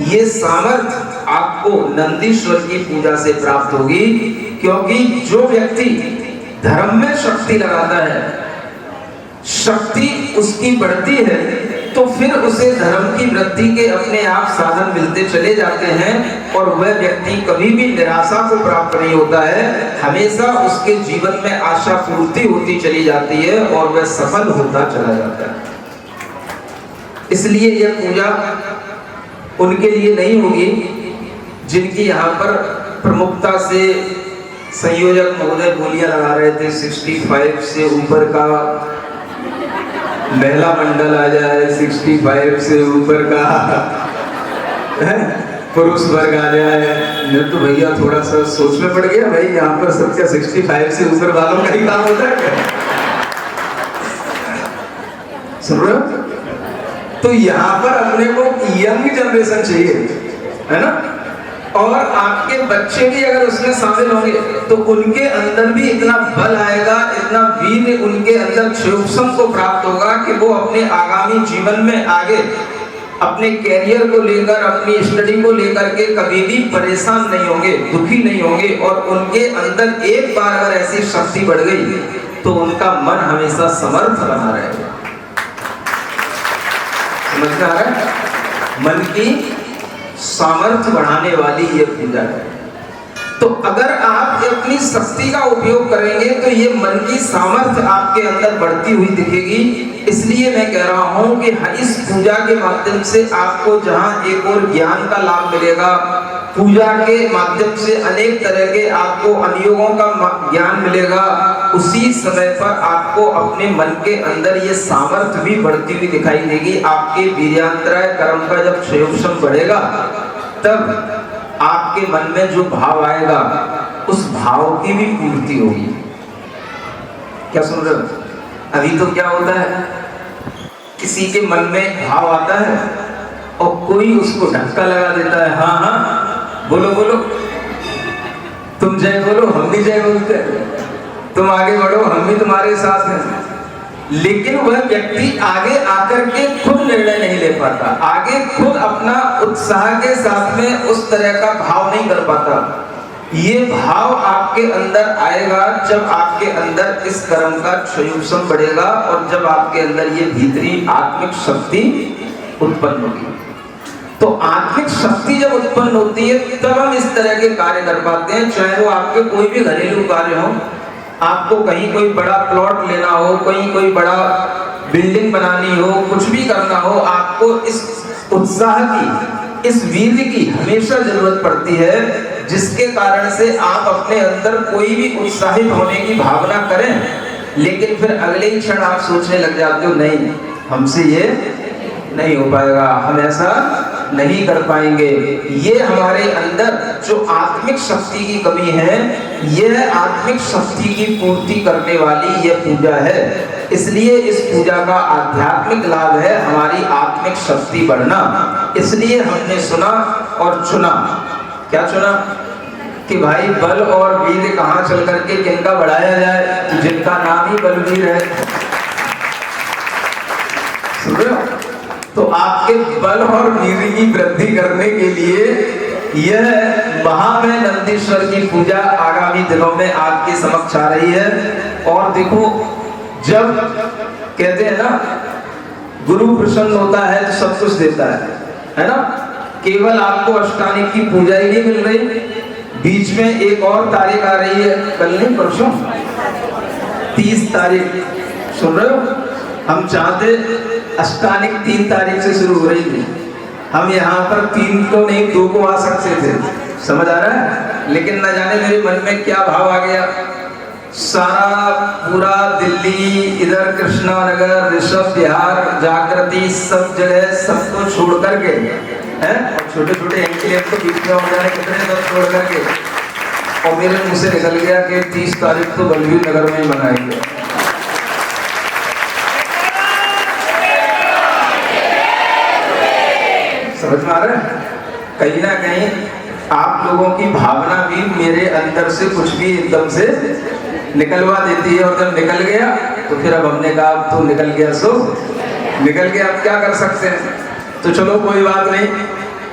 ये सामर्थ आपको नंदीश्वर की पूजा से प्राप्त होगी। क्योंकि जो व्यक्ति धर्म में शक्ति लगाता है, शक्ति उसकी बढ़ती है, तो फिर उसे धर्म की वृद्धि के अपने आप साधन मिलते चले जाते हैं और वह व्यक्ति कभी भी निराशा को प्राप्त नहीं होता है। हमेशा उसके जीवन में आशा पूर्ति होती चली जाती है और वह सफल होता चला जाता है। इसलिए यह पूजा उनके लिए नहीं होगी जिनकी यहाँ पर प्रमुखता से संयोजक महोदय बोलियां लगा रहे थे 65 से ऊपर का महिला मंडल आ जाए, 65 से ऊपर का पुरुष वर्ग आ जाए। मैं तो भैया थोड़ा सा सोच में पड़ गया, भाई यहाँ पर सब क्या 65 से ऊपर वालों का ही काम होता है क्या? सुन रहे हो? तो यहाँ पर अपने को यंग जनरेशन चाहिए, है ना? और आपके बच्चे भी अगर उसमें शामिल होंगे तो उनके अंदर भी इतना बल आएगा, इतना वीर उनके अंदर क्षोभम को प्राप्त होगा कि वो अपने आगामी जीवन में आगे अपने कैरियर को लेकर, अपनी स्टडी को लेकर के कभी भी परेशान नहीं होंगे, दुखी नहीं होंगे। और उनके अंदर एक बार अगर ऐसी शक्ति बढ़ गई तो उनका मन हमेशा समर्थ बना रहेगा। समझ में आ रहा है? मन की सामर्थ्य बढ़ाने वाली ये पूजा है। तो अगर आप अपनी शक्ति का उपयोग करेंगे तो ये मन की सामर्थ्य आपके अंदर बढ़ती हुई दिखेगी। इसलिए मैं कह रहा हूं कि इस पूजा के माध्यम से आपको जहां एक और ज्ञान का लाभ मिलेगा, पूजा के माध्यम से अनेक तरह के आपको अनुयोगों का ज्ञान मिलेगा, उसी समय पर आपको अपने मन के अंदर ये सामर्थ्य भी बढ़ती हुई दिखाई देगी। आपके वीर्यांतराय कर्म का जब क्षयोक्षम बढ़ेगा तब आपके मन में जो भाव आएगा उस भाव की भी पूर्ति होगी। क्या सुन रहे हो? अभी तो क्या होता है, किसी के मन में भाव आता है और कोई उसको धक्का लगा देता है। हाँ हाँ बोलो बोलो, तुम जय बोलो, हम भी जय बोलते हैं, तुम आगे बढ़ो, हम भी तुम्हारे साथ हैं। लेकिन वह व्यक्ति आगे आकर के खुद निर्णय नहीं ले पाता, आगे खुद अपना उत्साह के साथ में उस तरह का भाव नहीं कर पाता। ये भाव आपके अंदर आएगा जब आपके अंदर इस कर्म का क्षयोक्षम बढ़ेगा और जब आपके अंदर ये भीतरी आत्मिक शक्ति उत्पन्न होगी। तो आत्मिक शक्ति जब उत्पन्न होती है तब हम इस तरह के कार्य कर पाते हैं। चाहे वो आपके कोई भी घरेलू कार्य हो, आपको कहीं कोई बड़ा प्लॉट लेना हो, कहीं कोई बड़ा बिल्डिंग बनानी हो, कुछ भी करना हो, आपको इस उत्साह की, इस वीर्य की हमेशा जरूरत पड़ती है, जिसके कारण से आप अपने अंदर कोई भी उत्साहित होने की भावना करें, लेकिन फिर अगले ही क्षण आप सोचने लग जाते हो नहीं, हमसे ये नहीं हो पाएगा, हम ऐसा नहीं कर पाएंगे। ये हमारे अंदर जो आत्मिक शक्ति की कमी है, यह आत्मिक शक्ति की पूर्ति करने वाली यह पूजा है। इसलिए इस पूजा का आध्यात्मिक लाभ है हमारी आत्मिक शक्ति बढ़ना। इसलिए हमने सुना और चुना। क्या चुना? कि भाई बल और वीर कहाँ चल करके किनका बढ़ाया जाए, जिनका नाम ही बलवीर है। सुन रहे हो? तो आपके बल और वीर की वृद्धि करने के लिए यह महामय नंदीश्वर की पूजा आगामी दिनों में आपके समक्ष आ रही है। और देखो, जब कहते हैं ना गुरु प्रसन्न होता है तो सब कुछ देता है ना? केवल आपको अष्टानिक की पूजा ही नहीं मिल रही, बीच में एक और तारीख आ रही है, कल नहीं परसों 30 तारीख। सुन रहे हो? हम चाहते अष्टानिक 3 तारीख से शुरू हो रही थी, हम यहाँ पर 3 को नहीं 2 को आ सकते थे। समझ आ रहा है? लेकिन न जाने मेरे मन में क्या भाव आ गया, सारा पूरा दिल्ली, इधर कृष्णा नगर, ऋषभ विहार, जागृति, सब जगह सबको छोड़ करके हैं, और छोटे छोटे एंकलेव तो बीच में हो जाने कितने सब छोड़ करके, और मेरे मुंह से निकल गया कि 30 तारीख तो बलवीर नगर में ही मनाएंगे। समझ में आ रहा है? कहीं ना कहीं आप लोगों की भावना भी मेरे अंदर से कुछ भी एकदम से निकलवा देती है, और जब निकल गया तो फिर अब हमने कहा अब तो निकल गया सो निकल गया, अब क्या कर सकते हैं। तो चलो कोई बात नहीं,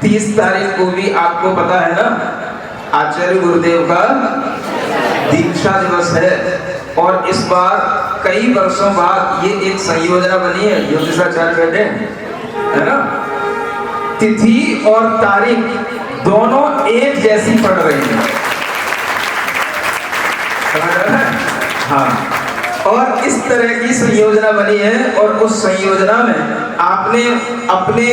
30 तारीख को भी आपको पता है ना, आचार्य गुरुदेव का दीक्षा दिवस है, और इस बार कई वर्षों बाद ये एक संयोजना बनी है, ज्योतिषाचार्य बैठे है ना, तिथि और तारीख दोनों एक जैसी पड़ रही है, समझ रहे हैं? हाँ, और इस तरह की संयोजना बनी है, और उस संयोजना में आपने अपने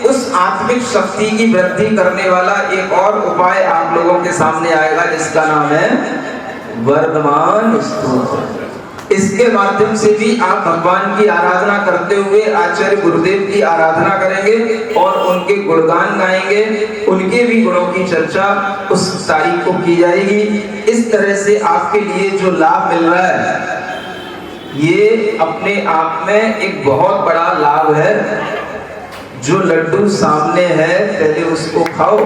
उस आत्मिक शक्ति की वृद्धि करने वाला एक और उपाय आप लोगों के सामने आएगा, जिसका नाम है वर्धमान स्तोत्र। इसके माध्यम से भी आप भगवान की आराधना करते हुए आचार्य गुरुदेव की आराधना करेंगे और उनके गुणगान गाएंगे, उनके भी गुणों की चर्चा उस तारीख को की जाएगी। इस तरह से आपके लिए जो लाभ मिल रहा है ये अपने आप में एक बहुत बड़ा लाभ है। जो लड्डू सामने है पहले उसको खाओ।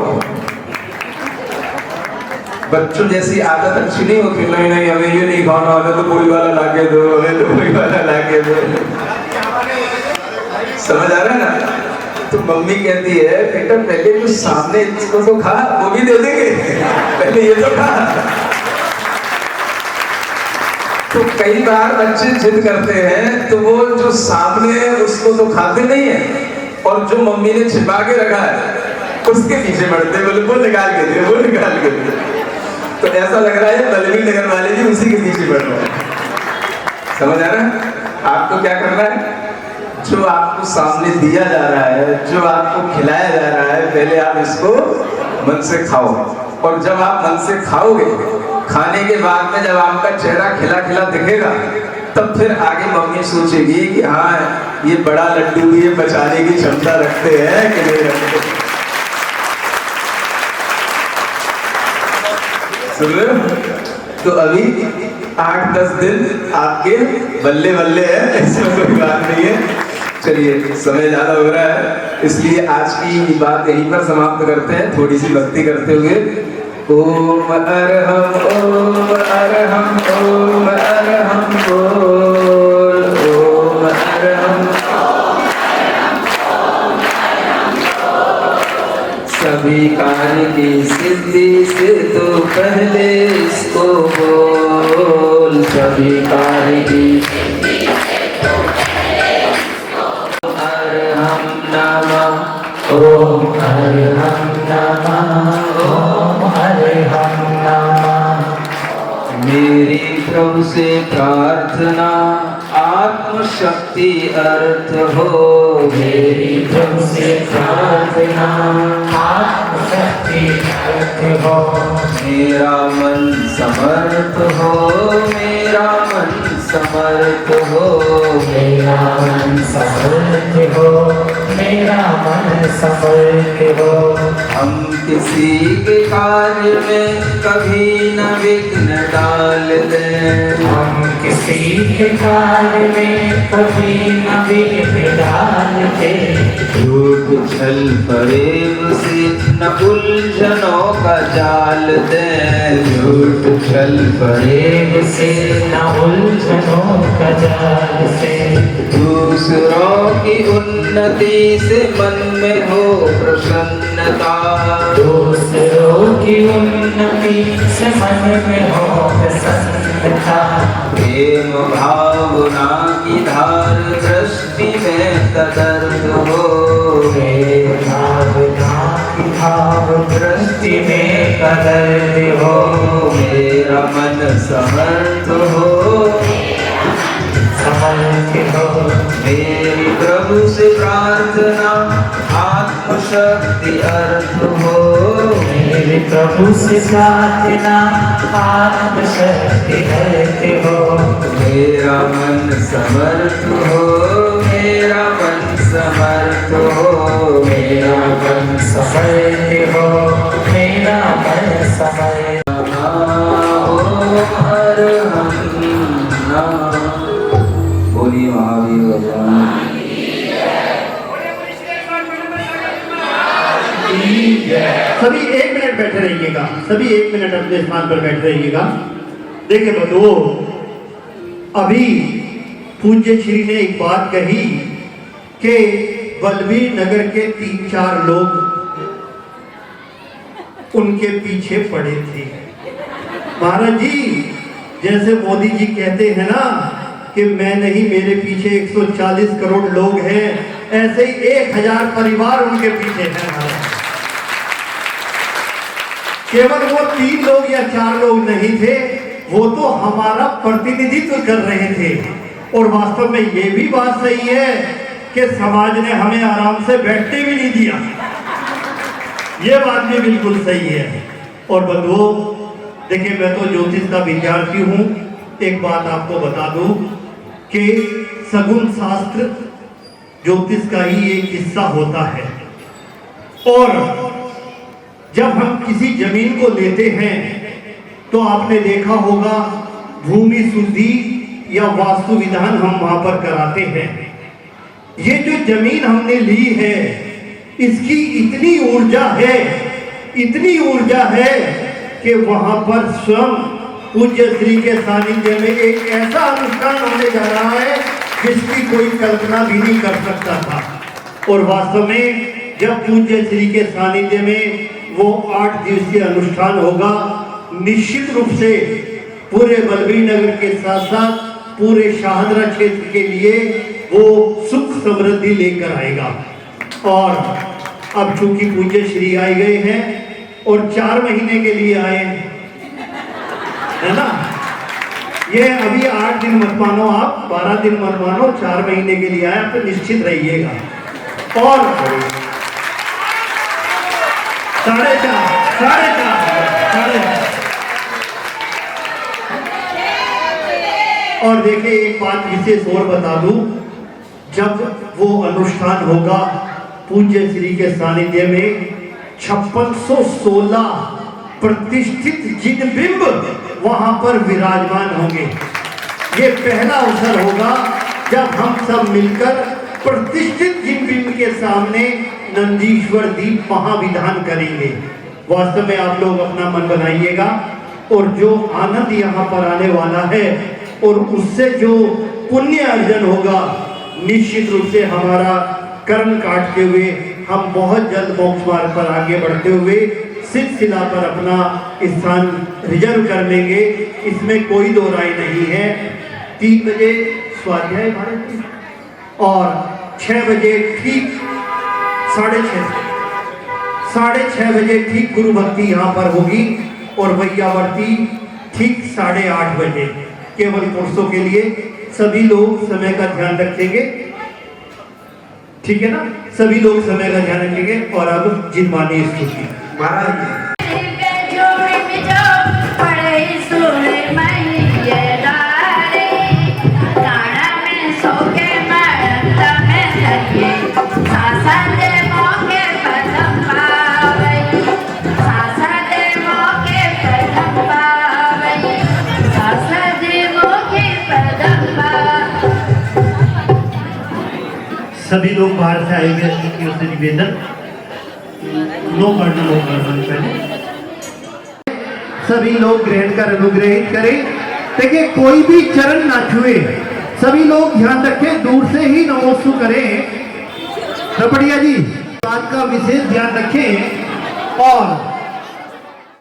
बच्चों जैसी आदत अच्छी नहीं होती, नहीं नहीं हमें ये नहीं खाना, हमें तो पूरी वाला लाके दो, हमें तो पूरी वाला लाके दो। समझ आ रहा है ना? तो मम्मी कहती है बेटा पहले तो सामने इसको तो खा, वो भी दे देंगे, पहले ये तो खा। तो कई बार बच्चे जिद करते हैं तो वो जो सामने है उसको तो खाते नहीं है, और जो मम्मी ने छिपा के रखा है उसके पीछे बढ़ते, बोले वो निकाल के दे, वो निकाल के दे। तो ऐसा लग रहा है बलवीर नगर वाले भी उसी के पीछे बढ़ रहे हैं। समझ आ रहा है? आपको क्या करना है? जो आपको सामने दिया जा रहा है, जो आपको खिलाया जा रहा है, पहले आप इसको मन से खाओ, और जब आप मन से खाओगे, खाने के बाद में जब आपका चेहरा खिला खिला दिखेगा, तब फिर आगे मम्मी सोचेगी कि हाँ ये बड़ा लड्डू भी ये बचाने की क्षमता रखते हैं कि नहीं रखते। सुन रहे हो? तो अभी 8-10 दिन आपके बल्ले बल्ले है, इसमें कोई बात नहीं है। चलिए समय ज्यादा हो रहा है, इसलिए आज की बात यहीं पर समाप्त करते हैं, थोड़ी सी भक्ति करते हुए। ओम अरहम ओम अरहम ओम अरहम बोल, ओम अरहम। सभी कार्य की सिद्धि से तो पहले इसको बोल, सभी कार्य की अरहम नमः ओम अरहम नमः ओम अरहम नमः। मेरी प्रभु से प्रार्थना आत्म शक्ति अर्थ हो, मेरी प्रभु से प्रार्थना आत्म शक्ति अर्थ हो। मेरा मन समर्थ हो, मेरा मन समर्थ हो, मेरा मन समर्थ हो, मेरा मन समर्थ हो। हम किसी के कार्य में कभी न विघ्न डाल दें, हम किसी के कार्य में कभी न विघ्न डाल दें। झूठ छल फरेब से न उलझनों का जाल दें, झूठ छल फरेब से न उलझनों का जाल से। दूसरों की उन्नति से मन में हो प्रसन्नता, दूसरों की उन्नति से मन में हो प्रसन्नता। प्रेम भावना की धार दृष्टि में तदर्थ हो, प्रेम भावना की भाव दृष्टि में तदर्थ हो। मेरा मन समर्थ हो, समर्थ हो। मेरी प्रभु से प्रार्थना आत्म शक्ति अर्थ हो, मेरे प्रभु से प्रार्थना आप शक्ति करते हो। मेरा मन समर्थ हो, मेरा मन समर्थ हो, मेरा मन समर्थ हो, मेरा मन समर्थ हर बोलिए महावीर भगवान। सभी 1 मिनट बैठे रहिएगा, सभी 1 मिनट अपने स्थान पर बैठे रहिएगा। देखिए बंधुओं, अभी पूज्य श्री ने एक बात कही कि बलवीर नगर के 3-4 लोग उनके पीछे पड़े थे। महाराज जी, जैसे मोदी जी कहते हैं ना कि मैं नहीं, मेरे पीछे 140 करोड़ लोग हैं, ऐसे ही 1000 परिवार उनके पीछे हैं महाराज। केवल वो 3 लोग या 4 लोग नहीं थे, वो तो हमारा प्रतिनिधित्व कर रहे थे। और वास्तव में ये भी बात सही है कि समाज ने हमें आराम से बैठने भी नहीं दिया, ये बात भी बिल्कुल सही है। और बंधुओं देखिए, मैं तो ज्योतिष का विद्यार्थी हूँ। एक बात आपको बता दूं कि सगुन शास्त्र ज्योतिष का ही एक हिस्सा होता है। और जब हम किसी जमीन को लेते हैं तो आपने देखा होगा भूमि शुद्धि या वास्तु विधान हम वहां पर कराते हैं। ये जो जमीन हमने ली है, इसकी इतनी ऊर्जा है, इतनी ऊर्जा है कि वहां पर स्वयं पूज्य श्री के सानिध्य में एक ऐसा अनुष्ठान होने जा रहा है जिसकी कोई कल्पना भी नहीं कर सकता था। और वास्तव में जब पूज्य श्री के सानिध्य में वो 8 दिवसीय अनुष्ठान होगा, निश्चित रूप से पूरे बलवीर नगर के साथ साथ पूरे शाहदरा क्षेत्र के लिए वो सुख समृद्धि लेकर आएगा। और अब चूंकि पूज्य श्री आए गए हैं और 4 महीने के लिए आए है ना, ये अभी 8 दिन मत मानो, आप 12 दिन मत मानो, 4 महीने के लिए आए, तो निश्चित रहिएगा। और 4.5 और देखिए एक बात विशेष और बता दूं, जब वो अनुष्ठान होगा पूज्य श्री के सानिध्य में 5616 प्रतिष्ठित जिन बिंब वहां पर विराजमान होंगे। ये पहला अवसर होगा जब हम सब मिलकर प्रतिष्ठित जिन बिंब के सामने नंदीश्वर दीप महाविधान करेंगे। वास्तव में आप लोग अपना मन बनाइएगा, और जो आनंद यहाँ पर आने वाला है और उससे जो पुण्य अर्जन होगा, निश्चित रूप से हमारा कर्म काटते हुए हम बहुत जल्द मोक्ष मार्ग पर आगे बढ़ते हुए सिलसिला पर अपना स्थान रिजर्व कर लेंगे, इसमें कोई दो राय नहीं है। 3 बजे स्वाध्याय भारत और 6 बजे ठीक 6:30 बजे ठीक गुरु भक्ति यहाँ पर होगी, और वैयावर्ती ठीक 8:30 बजे। केवल पुरुषों के लिए, सभी लोग समय का ध्यान रखेंगे, ठीक है ना, सभी लोग समय का ध्यान रखेंगे। और अब जिनवानी स्तुति महाराज सभी लोग बाहर से आएंगे की ओर से निवेदन, नो गर्दन पहले सभी लोग ग्रहण कर अनुग्रहित करें। देखिए कोई भी चरण ना छुए, सभी लोग ध्यान रखें, दूर से ही नमोस्तु करें। रपड़िया जी बात का विशेष ध्यान रखें। और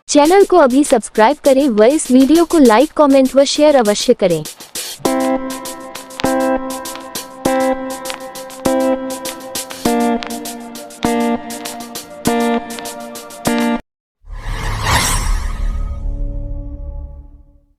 चैनल को अभी सब्सक्राइब करें व इस वीडियो को लाइक, कमेंट व शेयर अवश्य करें।